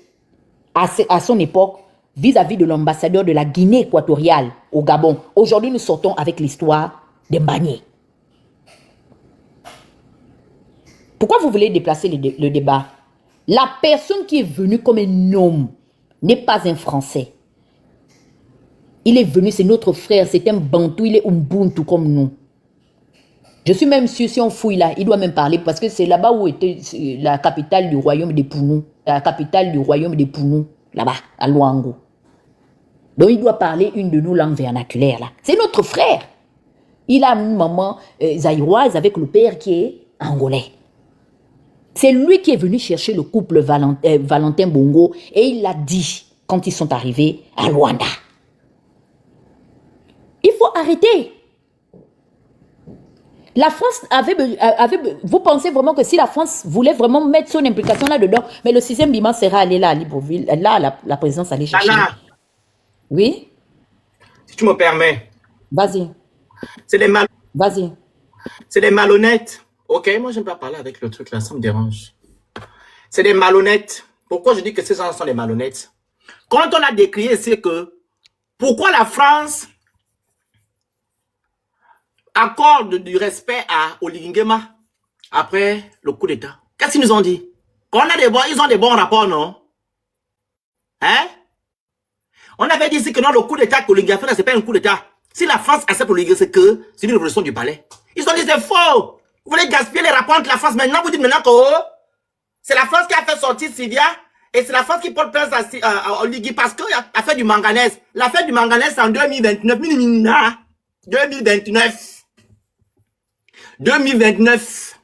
vis-à-vis de l'ambassadeur de la Guinée équatoriale au Gabon. Aujourd'hui, nous sortons avec l'histoire des Mbagné. Pourquoi vous voulez déplacer le débat? La personne qui est venue comme un homme n'est pas un Français. Il est venu, c'est notre frère, c'est un Bantou, il est Ubuntu comme nous. Je suis même sûr, si on fouille là, il doit même parler parce que c'est là-bas où était la capitale du royaume des Pounou. La capitale du royaume des Pounou, là-bas, à Luango. Donc il doit parler une de nos langues vernaculaires là. C'est notre frère. Il a une maman zaïroise avec le père qui est angolais. C'est lui qui est venu chercher le couple Valentin Bongo et il l'a dit quand ils sont arrivés à Luanda. Il faut arrêter. La France vous pensez vraiment que si la France voulait vraiment mettre son implication là-dedans, mais le 6e Bima sera allé là à Libreville, là la présidence allait chercher. Nana, oui? si tu me permets. Vas-y. Vas-y. C'est des malhonnêtes. Ok, moi j'aime pas parler avec le truc là, ça me dérange. C'est des malhonnêtes. Pourquoi je dis que ces gens sont des malhonnêtes? Quand on a décrié, c'est que pourquoi la France accorde du respect à Oligui Nguema après le coup d'État. Qu'est-ce qu'ils nous ont dit? Ils ont des bons rapports, non? Hein? On avait dit ici que non, le coup d'État que l'Oligui a fait, c'est pas un coup d'État. Si la France accepte l'Oligui, c'est que c'est une révolution du palais. Ils ont dit c'est faux. Vous voulez gaspiller les rapports entre la France. Maintenant, vous dites maintenant que c'est la France qui a fait sortir Sylvia et c'est la France qui porte plainte à Oligui parce qu'il a fait du manganèse. L'affaire du manganèse, c'est en 2029. 2029. 2029.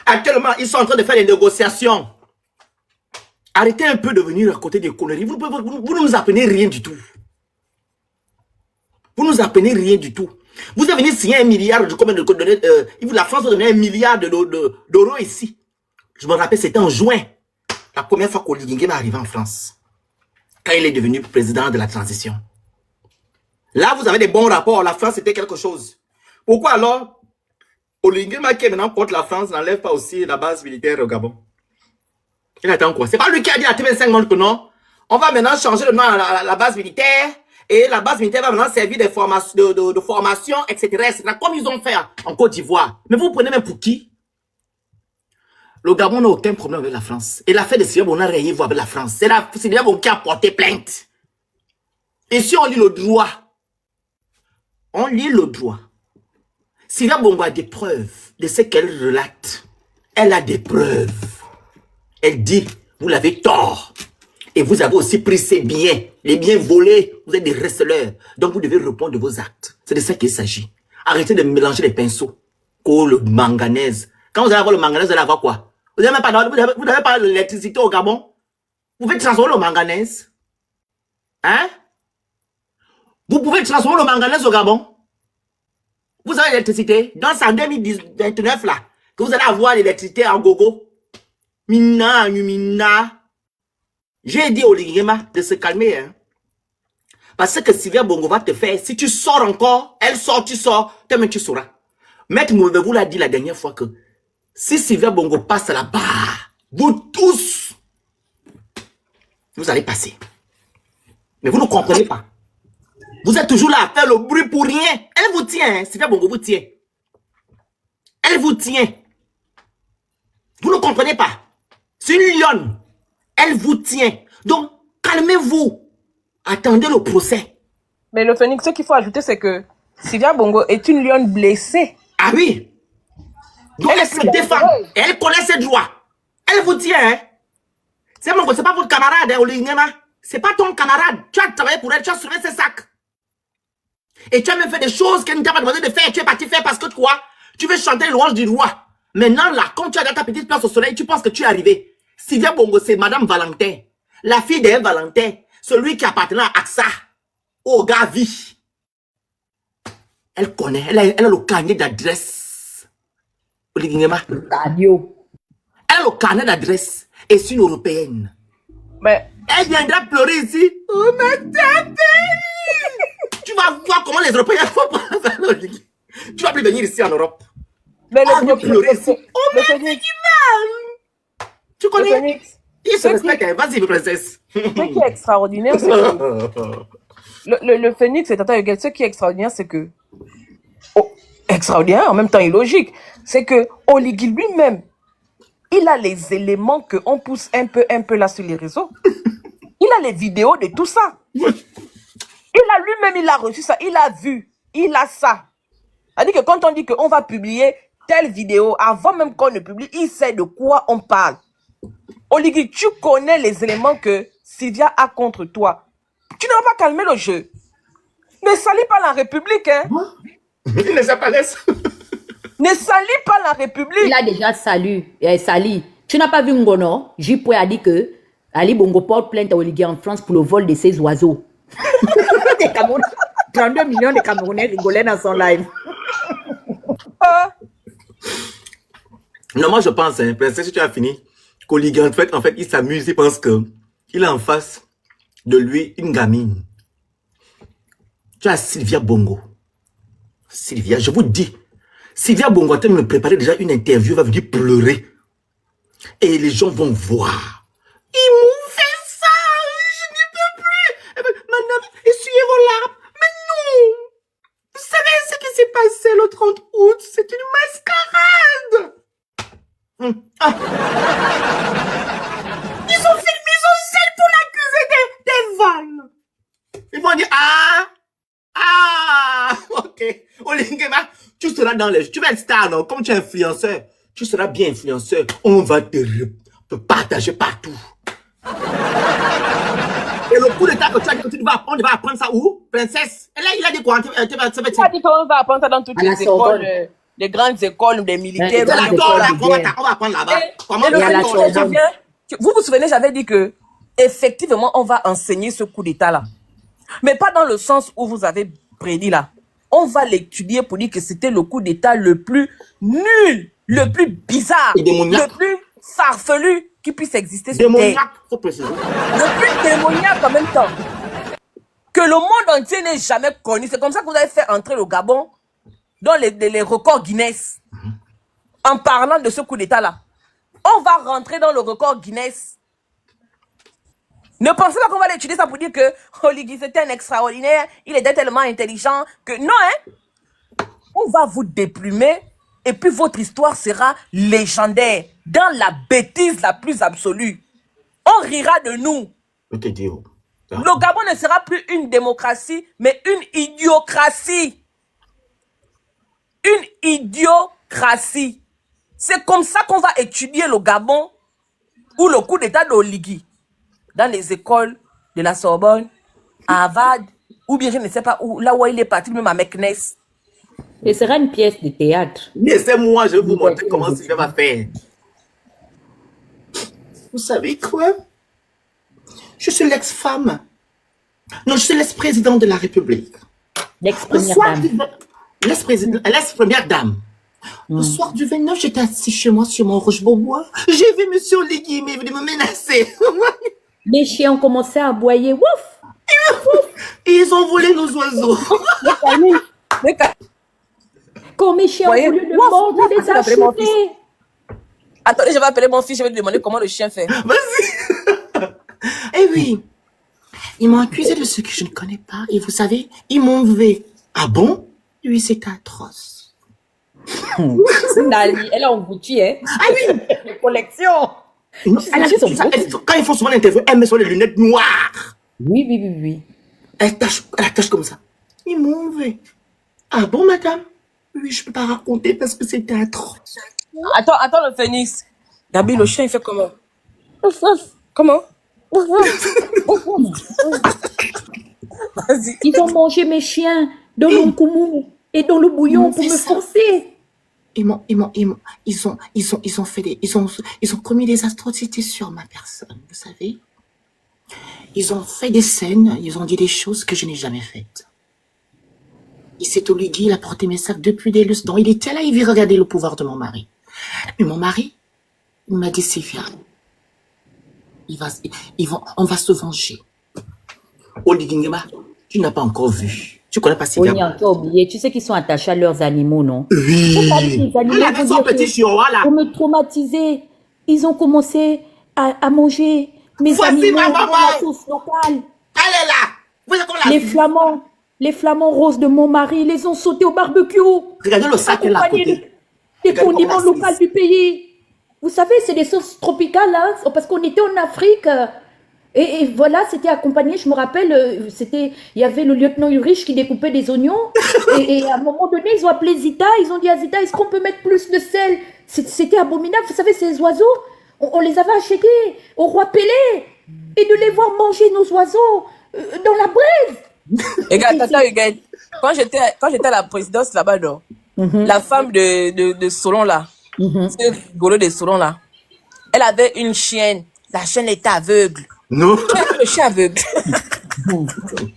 Actuellement, ils sont en train de faire des négociations. Arrêtez un peu de venir à côté des conneries. Vous ne nous apprenez rien du tout. Vous ne nous apprenez rien du tout. Vous avez venu signer 1 milliard de combien de la France a donné 1 milliard d'euros ici. Je me rappelle, c'était en juin. La première fois qu'Oligui Nguema est arrivé en France. Quand il est devenu président de la transition. Là, vous avez des bons rapports. La France, c'était quelque chose. Pourquoi alors Oligui Nguema qui est maintenant contre la France n'enlève pas aussi la base militaire au Gabon? Il attend quoi? C'est pas lui qui a dit à TV5 Monde que non. On va maintenant changer le nom à la base militaire. Et la base militaire va maintenant servir de formation, etc., comme ils ont fait en Côte d'Ivoire. Mais vous prenez même pour qui? Le Gabon n'a aucun problème avec la France. Et l'affaire de Sylvia Bongo n'a rien à voir avec la France. C'est Sylvia Bongo qui a porté plainte. Et si on lit le droit, Sylvia Bongo a des preuves de ce qu'elle relate. Elle a des preuves. Elle dit, vous l'avez tort. Et vous avez aussi pris ses biens, les biens volés. Vous êtes des receleurs. Donc vous devez répondre de vos actes. C'est de ça qu'il s'agit. Arrêtez de mélanger les pinceaux. Le manganèse. Quand vous allez avoir le manganèse, vous allez avoir quoi? Vous n'avez pas l'électricité au Gabon? Vous pouvez transformer le manganèse. Hein? Vous pouvez transformer le manganèse au Gabon? Vous avez l'électricité. Donc c'est en 2029 là que vous allez avoir l'électricité en gogo. Mina. J'ai dit au Oligui Nguema de se calmer. Hein? Parce que Sylvia Bongo va te faire. Si tu sors encore, elle sort, tu sors, toi-même tu sauras. Maître Mouve vous l'a dit la dernière fois que si Sylvia Bongo passe là-bas, vous tous, vous allez passer. Mais vous ne comprenez pas. Vous êtes toujours là à faire le bruit pour rien. Elle vous tient, hein? Sylvia Bongo vous tient. Elle vous tient. Vous ne comprenez pas. C'est une lionne. Elle vous tient. Donc, calmez-vous. Attendez le procès. Mais le Phénix, ce qu'il faut ajouter, c'est que Sylvia Bongo est une lionne blessée. Ah oui. Donc, elle se défend. Et elle connaît ses droits. Elle vous tient. Hein? C'est pas votre camarade, hein, Oligui Nguema. C'est pas ton camarade. Tu as travaillé pour elle, tu as sauvé ses sacs. Et tu as même fait des choses qu'elle ne t'a pas demandé de faire. Tu es parti faire parce que toi, tu veux chanter louange du roi. Maintenant, là, quand tu as dans ta petite place au soleil, tu penses que tu es arrivé. Sylvia Bongo, c'est Madame Valentin. La fille d'un Valentin. Celui qui appartenait à AXA. Au Gavi. Elle connaît. Elle a le carnet d'adresse. Oligui Nguema. Elle a le carnet d'adresse. Et c'est une européenne. Mais elle viendra pleurer ici. Oh, ma tête. Tu vas voir comment les Européens font pour faire l'Oligui. Tu vas plus venir ici en Europe. Mais le pleurer ici. Oh, mais c'est du mal. Tu connais? Il se respecte. Vas-y, princesse. Ce qui est extraordinaire, c'est que le Phénix et Tata Huguette, ce qui est extraordinaire, c'est que extraordinaire, en même temps illogique, c'est que Oligui lui-même, il a les éléments qu'on pousse un peu là sur les réseaux. Il a les vidéos de tout ça. Il a lui-même, il a reçu ça, il a vu, il a ça. C'est-à-dire que quand on dit qu'on va publier telle vidéo, avant même qu'on ne publie, il sait de quoi on parle. Oligui, tu connais les éléments que Sylvia a contre toi. Tu ne vas pas calmer le jeu. Ne salis pas la République, hein. Il ne sait pas laisse. Ne salis pas la République. Il a déjà sali. Tu n'as pas vu Ngono? J-Poué a dit que Ali Bongo porte plainte à Oligui en France pour le vol de ses oiseaux. 32 millions de Camerounais rigolaient dans son live. Non, moi je pense, hein, princesse, si tu as fini, qu'Oligui, en fait, il s'amuse, il pense qu'il a en face de lui une gamine. Tu as Sylvia Bongo. Sylvia, je vous dis, Sylvia Bongo a me préparer déjà une interview, elle va venir pleurer. Et les gens vont voir. Ils m'ont fait ça, je n'y peux plus. Madame, essuyez vos larmes. Mais non. Vous savez ce qui s'est passé le 30 août? C'est une mascarade. Ah. Ils ont filmé son sel pour l'accuser des vols. seras dans les... Tu vas être star, non? Comme tu es influenceur, tu seras bien influenceur. On va te partager partout. Et le coup d'état que tu as dit que tu vas apprendre ça où? Princesse? Et là, il a dit quoi? Il a dit qu'on va apprendre ça dans toutes les écoles, les grandes écoles des militaires. D'accord, on va apprendre là-bas. Comment vous vous souvenez, j'avais dit que effectivement, on va enseigner ce coup d'état-là. Mais pas dans le sens où vous avez prédit là. On va l'étudier pour dire que c'était le coup d'état le plus nul, le plus bizarre, le plus farfelu qui puisse exister sur Terre. Faut préciser. Le plus démoniaque en même temps. Que le monde entier n'ait jamais connu. C'est comme ça que vous avez fait entrer le Gabon dans les records Guinness. En parlant de ce coup d'état-là. On va rentrer dans le record Guinness. Ne pensez pas qu'on va l'étudier ça pour dire que Oligui c'était un extraordinaire, il était tellement intelligent que non, hein. On va vous déplumer et puis votre histoire sera légendaire dans la bêtise la plus absolue. On rira de nous. Je te dis. Le Gabon ne sera plus une démocratie, mais une idiocratie. Une idiocratie. C'est comme ça qu'on va étudier le Gabon ou le coup d'état d'Oligui dans les écoles de la Sorbonne, à Harvard, ou bien je ne sais pas où, là où il est parti, même à Meknes. Ce sera une pièce de théâtre. Laissez-moi, je vais vous montrer comment Sylvia va faire. Vous savez quoi? Je suis l'ex-femme. Non, je suis l'ex-président de la République. L'ex-première dame. L'ex-première dame. Le soir du 29, j'étais assis chez moi sur mon Roche-Beaubois. J'ai vu monsieur Oligui, mais il venait me menacer. Les chiens ont commencé à aboyer. Wouf! Et ils ont volé nos oiseaux. Quand mes chiens ont voulu le mordre, ils les ont achetés. Attendez, je vais appeler mon fils, je vais lui demander comment le chien fait. Vas-y. Eh oui, ils m'ont accusé de ce que je ne connais pas. Et vous savez, ils m'ont enlevé. Ah bon? Oui, c'est atroce. Elle a englouti, hein? Ah oui! Les collections. Quand ils font souvent l'interview, elle met sur les lunettes noires. Oui. Elle tâche comme ça. Ils m'ont enlevé. Ah bon, madame? Oui, je peux pas raconter parce que c'était atroce. Attends le phénix. Gabi, le chien, il fait comment? Comment? Vas-y. Ils ont mangé mes chiens dans l'onkoumou et dans le bouillon pour me forcer. Ils ont commis des atrocités sur ma personne, vous savez. Ils ont fait des scènes, ils ont dit des choses que je n'ai jamais faites. Il s'est Oligui, il a porté mes sacs depuis des lustres. Donc il était là, il vit regarder le pouvoir de mon mari. Mais mon mari, il m'a dit, Sylvia, on va se venger. Oligui Nguema, tu n'as pas encore vu. Tu connais pas Sylvia? On y a encore oublié. Tu sais qu'ils sont attachés à leurs animaux, non? Oui. Les animaux, il avait son petit chihuahua là. Pour me traumatiser, ils ont commencé à manger mes animaux ma dans maman. la sauce locale. Elle est là. Vous êtes comme là. Les flamants roses de mon mari, ils les ont sautés au barbecue. Regardez le sac là à côté. Des condiments locaux du pays. Vous savez, c'est des sauces tropicales, hein, parce qu'on était en Afrique. Et voilà, c'était accompagné, je me rappelle, il y avait le lieutenant Ulrich qui découpait des oignons. et à un moment donné, ils ont appelé Zita, ils ont dit à Zita, est-ce qu'on peut mettre plus de sel? C'était abominable, vous savez, ces oiseaux, on les avait achetés au roi Pelé. Et de les voir manger nos oiseaux dans la braise. Regarde, regarde. Quand j'étais à la présidence là-bas, non, la femme de Solon là, ce rigolo de Solon là, elle avait une chienne. La chienne était aveugle. Non. Le chien aveugle.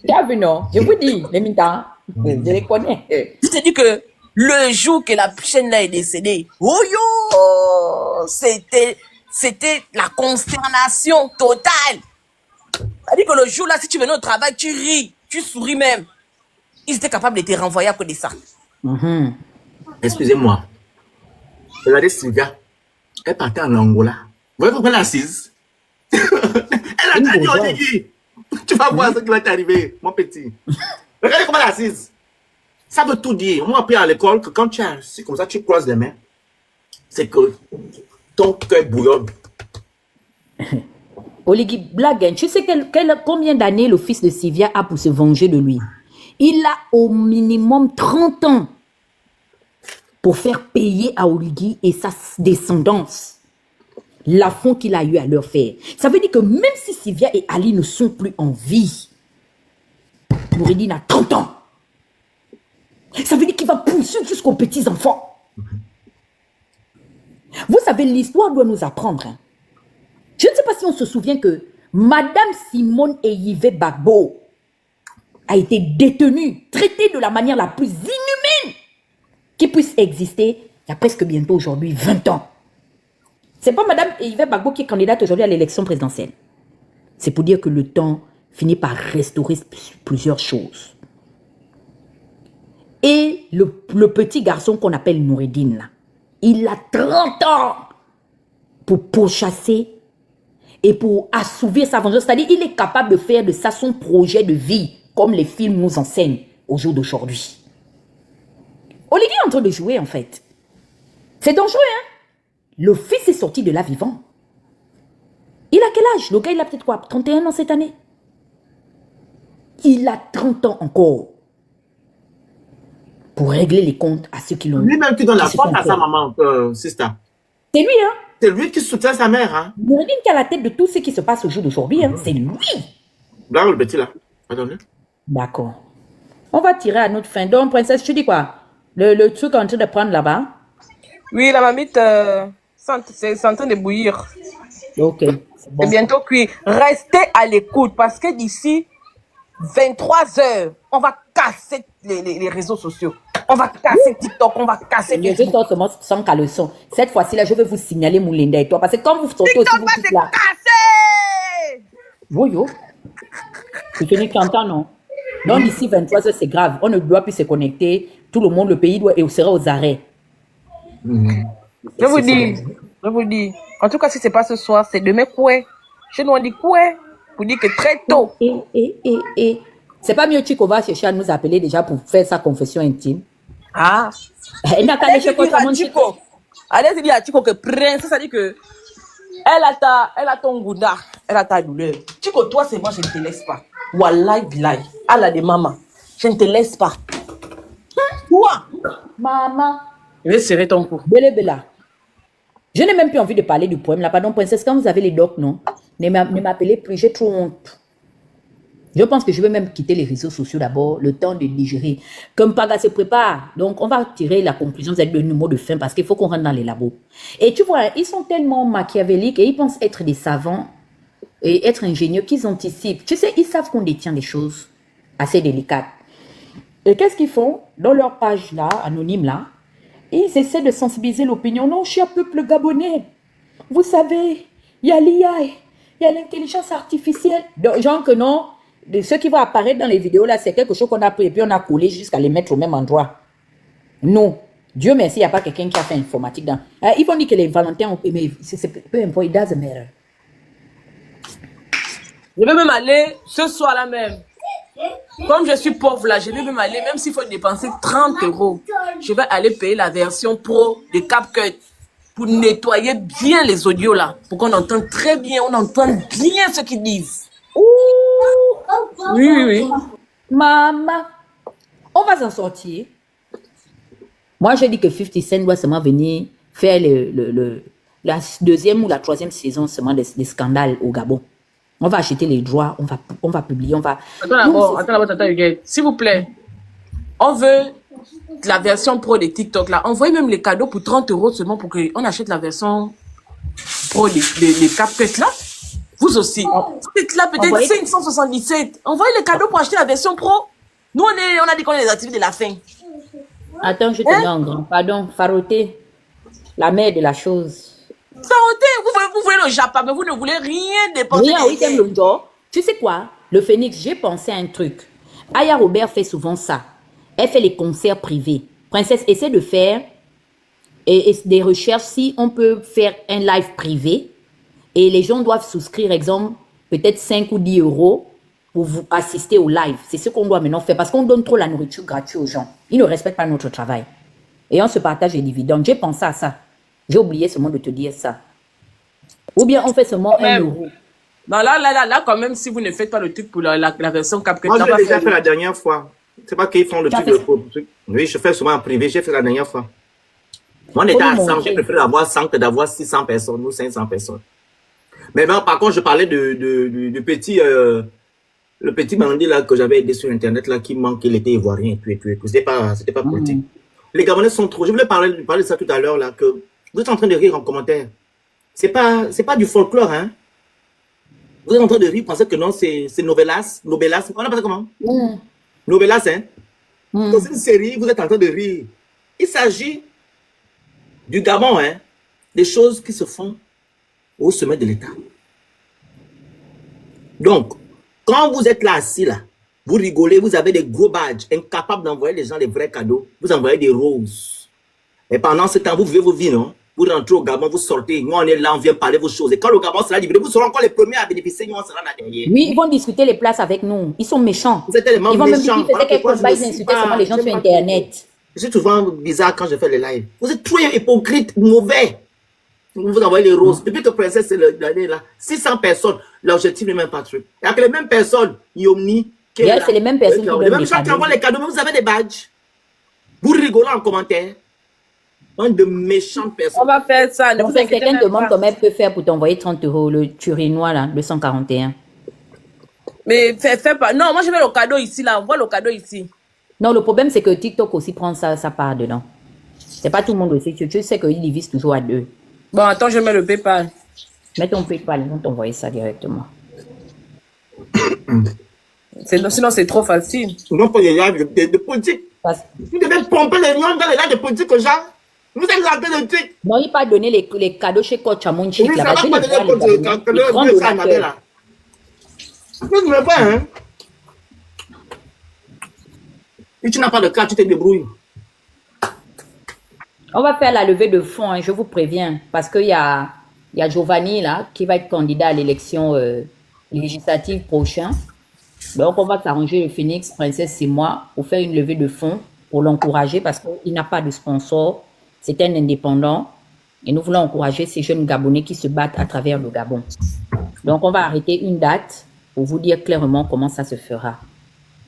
Tu as vu, non? Je vous dis, les mitans, je les connais. Je te dis que le jour que la chienne là est décédée, oh yo, c'était la consternation totale. C'est-à-dire que le jour là, si tu venais au travail, tu ris, tu souris même. Ils étaient capables de te renvoyer à cause de ça. Excusez-moi. Regardez Sylvia. Elle partait en Angola. Vous voyez pourquoi elle est assise? Elle a dit Oligui. Tu vas voir ce qui va t'arriver, mon petit. Regardez comment elle est assise. Ça veut tout dire. On m'a appris à l'école que quand tu es assis comme ça, tu croises les mains. C'est que ton cœur bouillonne. Oligui, blague, tu sais combien d'années le fils de Sylvia a pour se venger de lui? Il a au minimum 30 ans. pour faire payer à Oligui et sa descendance l'affront qu'il a eu à leur faire. Ça veut dire que même si Sylvia et Ali ne sont plus en vie, Noureddine a 30 ans. Ça veut dire qu'il va poursuivre jusqu'aux petits-enfants. Vous savez, l'histoire doit nous apprendre. Hein. Je ne sais pas si on se souvient que Madame Simone Eyive Gbagbo a été détenue, traitée de la manière la plus inhumaine qui puisse exister il y a presque bientôt aujourd'hui 20 ans. C'est pas Madame Eyive Gbagbo qui est candidate aujourd'hui à l'élection présidentielle. C'est pour dire que le temps finit par restaurer plusieurs choses. Et le petit garçon qu'on appelle Noureddine, là, il a 30 ans pour pourchasser et pour assouvir sa vengeance. C'est-à-dire qu'il est capable de faire de ça son projet de vie, comme les films nous enseignent au jour d'aujourd'hui. Oligui est en train de jouer, en fait. C'est dangereux, hein? Le fils est sorti de là vivant. Il a quel âge? Le gars, il a peut-être quoi? 31 ans cette année? Il a 30 ans encore pour régler les comptes à ceux qui l'ont eu. Lui-même qui donne la faute à sa maman, sister. C'est lui, hein? C'est lui qui soutient sa mère, hein? Noureddine qui a la tête de tout ce qui se passe au jour d'aujourd'hui, hein? C'est lui. Là, le petit, là. Attendez. D'accord. On va tirer à notre fin. Donc, princesse, tu dis quoi? Le truc en train de prendre là-bas? Oui, la mamite, c'est en train de bouillir. Ok. Bon. C'est bientôt cuit. Restez à l'écoute parce que d'ici 23 h, on va casser les réseaux sociaux. On va casser TikTok, on va casser Je sors seulement sans caleçon. Cette fois-ci, là, je vais vous signaler Moulinda et toi. Parce que quand vous sortez aussi, vous dites là. Casser. Yo. Tu tenais 30 ans, non? Non, d'ici 23 h, c'est grave. On ne doit plus se connecter. Tout le monde, le pays doit et sera aux arrêts. Je vous dis. En tout cas, si c'est pas ce soir, c'est demain quoi? Chez nous, on dit quoi? Pour dire que très tôt. Et. C'est pas mieux Chico va chercher à nous appeler déjà pour faire sa confession intime. Ah. Elle n'a qu'à aller chez Chico. Allez dire à Chico que prince, ça dit que elle a ton gouda, elle a ta douleur. Chico, toi, c'est moi, je ne te laisse pas. Wallahi bilay. Allah de maman, je ne te laisse pas. Toi. Maman. Je vais serrer ton cou. Bella. Je n'ai même plus envie de parler du poème là. Pardon, princesse, quand vous avez les docs, non? Ne m'appelez plus, j'ai trop honte. Je pense que je vais même quitter les réseaux sociaux d'abord, le temps de digérer. Comme Paga se prépare, donc on va tirer la conclusion de nos mots de fin parce qu'il faut qu'on rentre dans les labos. Et tu vois, ils sont tellement machiavéliques et ils pensent être des savants et être ingénieux qu'ils anticipent. Tu sais, ils savent qu'on détient des choses assez délicates. Et qu'est-ce qu'ils font? Dans leur page là, anonyme là, ils essaient de sensibiliser l'opinion. Non, cher peuple gabonais, vous savez, il y a l'IA, il y a l'intelligence artificielle. Donc, genre que non, de ceux qui vont apparaître dans les vidéos là, c'est quelque chose qu'on a pris et puis on a collé jusqu'à les mettre au même endroit. Non. Dieu merci, il n'y a pas quelqu'un qui a fait informatique dans. Ils vont dire que les Valentins ont. Mais peu importe, it doesn't matter. Je vais même aller ce soir là même. Comme je suis pauvre là, je vais même aller, même s'il faut dépenser 30 €, je vais aller payer la version pro de CapCut pour nettoyer bien les audios là, pour qu'on entende très bien, on entende bien ce qu'ils disent. Oui. Maman, on va s'en sortir. Moi, je dis que 50 Cent doit seulement venir faire la deuxième ou la troisième saison seulement des scandales au Gabon. On va acheter les droits, on va publier, on va... Attends d'abord, s'il vous plaît. On veut la version pro de TikTok là. Envoyez même les cadeaux pour 30 € seulement pour qu'on achète la version pro de CapCut là. Vous aussi. Vous êtes là peut-être 577. Envoyez les cadeaux pour acheter la version pro. Nous, on a dit qu'on est les activités de la fin. Attends, je te mets en grand. Pardon, Faroté, la mère de la chose. Faroté, vous voulez le Japon, mais vous ne voulez rien dépenser. Rien, oui, t'aimes le dos. Tu sais quoi? Le Phoenix, j'ai pensé à un truc. Aya Robert fait souvent ça. Elle fait les concerts privés. Princesse, essaie de faire des recherches si on peut faire un live privé. Et les gens doivent souscrire, exemple, peut-être 5 ou 10 € pour vous assister au live. C'est ce qu'on doit maintenant faire parce qu'on donne trop la nourriture gratuite aux gens. Ils ne respectent pas notre travail. Et on se partage les dividendes. J'ai pensé à ça. J'ai oublié seulement de te dire ça. Ou bien on fait seulement 1 €. Non, là, quand même, si vous ne faites pas le truc pour la version CapCut. Moi, je l'ai déjà fait la dernière fois. C'est pas qu'ils font le truc. Oui, je fais souvent en privé. J'ai fait la dernière fois. Moi, on Faut était nous à 100, j'ai montrer. préféré avoir 100 que d'avoir 600 personnes ou 500 personnes. Mais non, par contre, je parlais du petit, le petit bandit là que j'avais aidé sur Internet là qui manque, il était ivoirien et tout. C'était pas politique. Les Gabonais sont trop. Je voulais parler de ça tout à l'heure là que vous êtes en train de rire en commentaire. C'est pas du folklore, hein. Vous êtes en train de rire, pensez que non, c'est Novelas. On appelle ça comment? Novelas, hein. Dans une série, vous êtes en train de rire. Il s'agit du Gabon, hein. Des choses qui se font au sommet de l'État. Donc, quand vous êtes là assis là, vous rigolez, vous avez des gros badges, incapables d'envoyer les gens les vrais cadeaux, vous envoyez des roses. Et pendant ce temps, vous vivez vos vies, non? Vous rentrez au Gabon, vous sortez, nous on est là, on vient parler vos choses. Et quand le Gabon sera livré, vous serez encore les premiers à bénéficier, nous on sera là derrière. Oui, ils vont discuter les places avec nous. Ils sont méchants. Vous êtes tellement Ils vont même dire méchants. qu'ils faisaient quelque chose, ils Je insultaient seulement les gens sur Internet. Je suis souvent bizarre quand je fais les lives. Vous êtes trop hypocrite, mauvais. Vous envoyez les roses. Depuis que Princesse est l'année là, 600 personnes, l'objectif n'est même pas truc. Il y a que les mêmes personnes, Yomni, D'ailleurs, c'est les mêmes personnes qui donnent les mêmes les gens qui cadeaux. envoient les cadeaux, mais vous avez des badges. Vous rigolez en commentaire. Un de méchantes personnes. On va faire ça. Ne Donc, vous inquiétez quelqu'un même demande pas. comment elle peut faire pour t'envoyer 30 €, le turinois là, 241. Mais fais pas. Non, moi je mets le cadeau ici là. On voit le cadeau ici. Non, le problème, c'est que TikTok aussi prend sa part dedans. C'est pas tout le monde aussi. Tu sais qu'ils divisent toujours à deux. Bon, attends, je mets le PayPal. Mets ton PayPal, ils vont t'envoyer ça directement. Sinon, c'est trop facile. Non, pour les lives de politique. Parce- Vous devez pomper les lions dans les lives de politique aux gens. Vous êtes là de truc. Non, il pas donné les cadeaux chez Coach à mon chic Oui, ça là-bas. va Je pas les donner vois, les quand Gabonais, les grands le ça m'avait donateurs. là. Je ne veux pas, hein. Si tu n'as pas de carte, tu te débrouilles. On va faire la levée de fonds, hein, je vous préviens, parce qu'il y a Giovanni là qui va être candidat à l'élection législative prochaine. Donc on va s'arranger, le Phoenix, Princesse et moi, pour faire une levée de fonds pour l'encourager parce qu'il n'a pas de sponsor. C'est un indépendant et nous voulons encourager ces jeunes Gabonais qui se battent à travers le Gabon. Donc on va arrêter une date pour vous dire clairement comment ça se fera.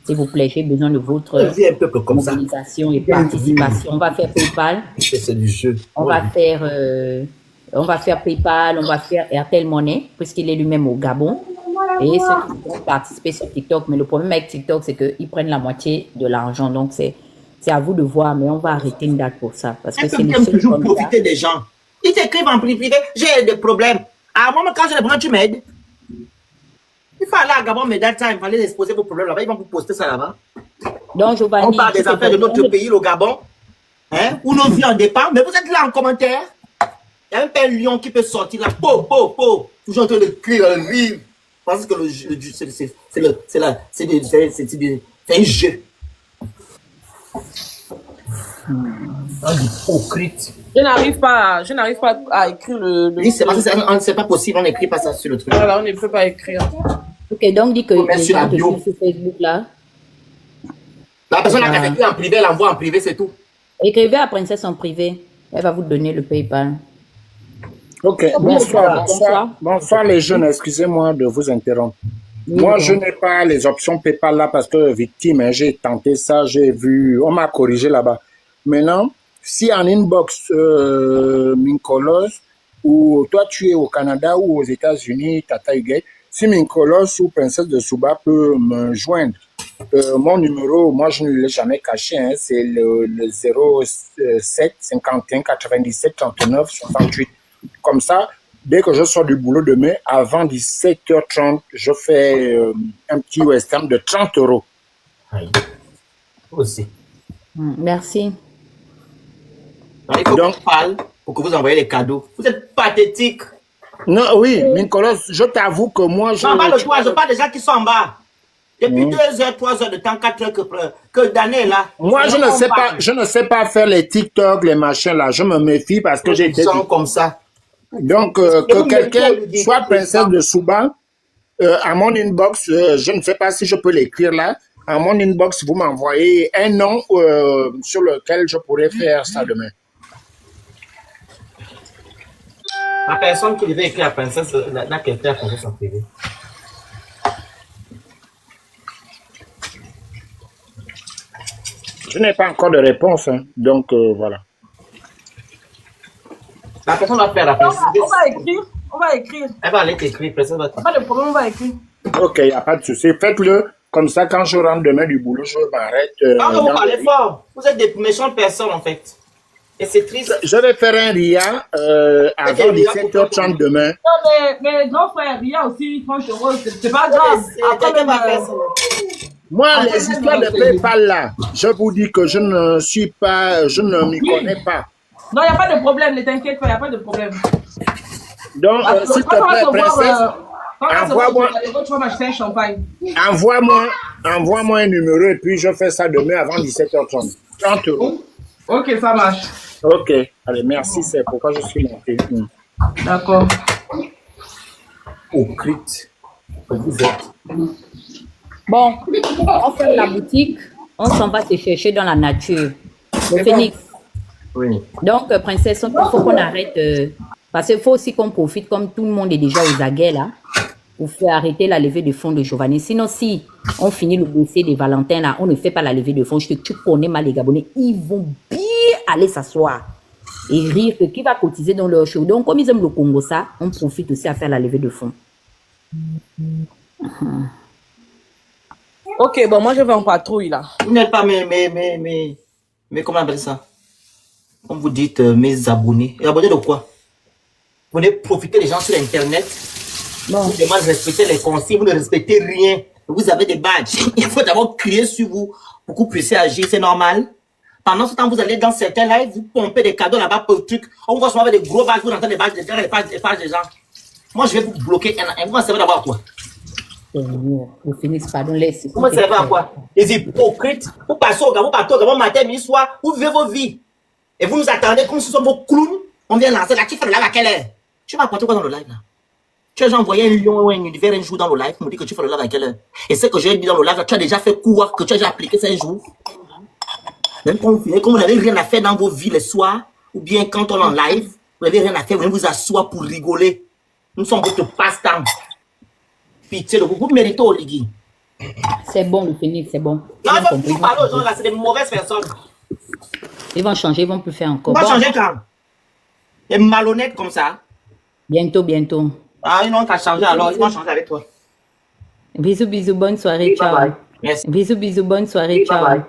S'il vous plaît, j'ai besoin de votre On vit un peu comme ça. mobilisation et participation. On va faire PayPal. C'est du jeu. On va faire PayPal, on va faire Airtel Money, puisqu'il est lui-même au Gabon. Et ceux qui vont participer sur TikTok. Mais le problème avec TikTok, c'est qu'ils prennent la moitié de l'argent. Donc, c'est à vous de voir. Mais on va arrêter une date pour ça. Parce que c'est Ils le aiment seul toujours candidat. profiter des gens. Ils t'écrivent en privé, j'ai des problèmes. À moi, quand j'ai des problèmes, tu m'aides. Il faut aller à Gabon, mais that time, il fallait exposer vos problèmes là-bas. Ils vont vous poster ça là-bas. Donc, Giovanni, On parle des affaires de notre pays, le Gabon, hein, où nos vies en dépendent. Mais vous êtes là en commentaire. Il n'y a même pas un lion qui peut sortir là. Toujours en train de crier dans le livre. Parce que c'est un jeu. Un hypocrite. Je n'arrive pas à écrire le Oui, c'est pas possible, on n'écrit pas ça sur le truc. Voilà, on ne peut pas écrire. Ok, donc dis que Faut mettre les sur la gens te bio. suivent sur Facebook là. La personne a qu'à s'écrire en privé, elle envoie en privé, c'est tout. Écrivez à Princesse en privé. Elle va vous donner le PayPal. Ok, bonsoir les jeunes, excusez-moi de vous interrompre. Moi, je n'ai pas les options PayPal là parce que victime, hein, j'ai tenté ça, j'ai vu, on m'a corrigé là-bas. Maintenant, si en inbox, Minkolos, ou toi tu es au Canada ou aux États-Unis, Tata Huguet, si Minkolos ou Princesse de Souba peut me joindre, mon numéro, moi je ne l'ai jamais caché, hein, c'est le 07 51 97 39 68. Comme ça, dès que je sors du boulot demain, avant 17h30, je fais un petit western de 30 €. Oui. Aussi. Merci. Il faut qu'on parle pour que vous envoyez les cadeaux. Vous êtes pathétique. Non, oui, Minkolos, je t'avoue que moi, je... En bas de toi, je parle des gens qui sont en bas. Depuis 2 heures, 3 heures de temps, 4 heures que d'années là. Moi, je ne sais pas faire les TikTok, les machins là. Je me méfie parce que j'ai été... Ils sont comme ça. Donc, que quelqu'un soit Princesse de Souba, à mon inbox, je ne sais pas si je peux l'écrire là, à mon inbox, vous m'envoyez un nom sur lequel je pourrais faire ça demain. La personne qui devait écrire à Princesse n'a qu'à faire Princesse en privé. Je n'ai pas encore de réponse, hein. Donc voilà. La personne va faire la princesse. On va écrire. On va écrire. Elle va aller t'écrire, princesse va Pas de problème, on va écrire. Ok, il n'y a pas de souci. Faites-le. Comme ça, quand je rentre demain du boulot, je m'arrête. Quand vous parlez fort, vous êtes des méchantes personnes en fait. Et c'est triste. Je vais faire un RIA avant 17h30 demain. Non, mais grand frère, il y a aussi 30 euros, c'est pas grave. Quelqu'un va faire ça. Moi, les histoires de PayPal là, je vous dis que je ne suis pas, je ne m'y connais pas. Non, il n'y a pas de problème, ne t'inquiète pas, il n'y a pas de problème. Donc, s'il te plaît, princesse, envoie-moi. Tu vas m'acheter un champagne. Envoie-moi un numéro et puis je fais ça demain avant 17h30. 30 euros. Ok, ça marche. Ok, allez, merci, c'est pourquoi je suis monté. D'accord. Hypocrite. Vous êtes. Bon, on ferme la boutique, on s'en va se chercher dans la nature. Le phénix. Oui. Donc, princesse, il faut qu'on arrête. Parce qu'il faut aussi qu'on profite, comme tout le monde est déjà aux aguets là, pour faire arrêter la levée de fonds de Giovanni. Sinon, si on finit le dossier des Valentins là, on ne fait pas la levée de fonds. Tu connais mal les Gabonais, ils vont bien aller s'asseoir et rire que qui va cotiser dans leur show. Donc, comme ils aiment le Congo ça, on profite aussi à faire la levée de fonds. Ok, bon, moi je vais en patrouille là. Vous n'êtes pas mais comment on appelle ça? Comme vous dites, mes abonnés. Et abonnés de quoi? Vous venez profiter des gens sur Internet. Bon. Vous demandez de respecter les consignes, vous ne respectez rien. Vous avez des badges. Il faut d'abord crier sur vous pour que vous puissiez agir, c'est normal. Pendant ce temps, vous allez dans certains lives, vous pompez des cadeaux là-bas pour le truc. On vous voit souvent avec des gros badges, vous entendez des badges, les pages des gens. Moi, je vais vous bloquer. Vous m'en servez d'abord à quoi? Le phénix, pardon, laisse. Vous m'en servez à quoi? Les hypocrites. Vous passez au Gabon, partout au Gabon, matin, midi, soir, vous vivez vos vies. Et vous nous attendez comme si ce sont vos clowns. On vient lancer là, qui fait le live à quelle heure? Tu vas apporter quoi dans le live là? Tu as déjà envoyé un lion ou un univers un jour dans le live pour me dire que tu fais le live à quelle heure? Et ce que j'ai dit dans le live là, tu as déjà fait quoi que tu as déjà appliqué ces jours? Même quand vous finissez, comme vous n'avez rien à faire dans vos vies le soir, ou bien quand on est en live, vous n'avez rien à faire, vous venez vous asseoir pour rigoler. Nous sommes votre passe-temps. Pitié, vous méritez au Ligui. C'est bon, le phénix, c'est bon. Non, il faut parler aux gens là, c'est des mauvaises personnes. Ils vont changer, ils vont plus faire encore. On va Bon. changer quand? Des malhonnêtes comme ça. Bientôt, bientôt. Ah, ils n'ont qu'à changer alors, ils vont changer avec toi. Bisous, bisous, bonne soirée, ciao. Merci. Bisous, bisous, bonne soirée, ciao. Bye bye.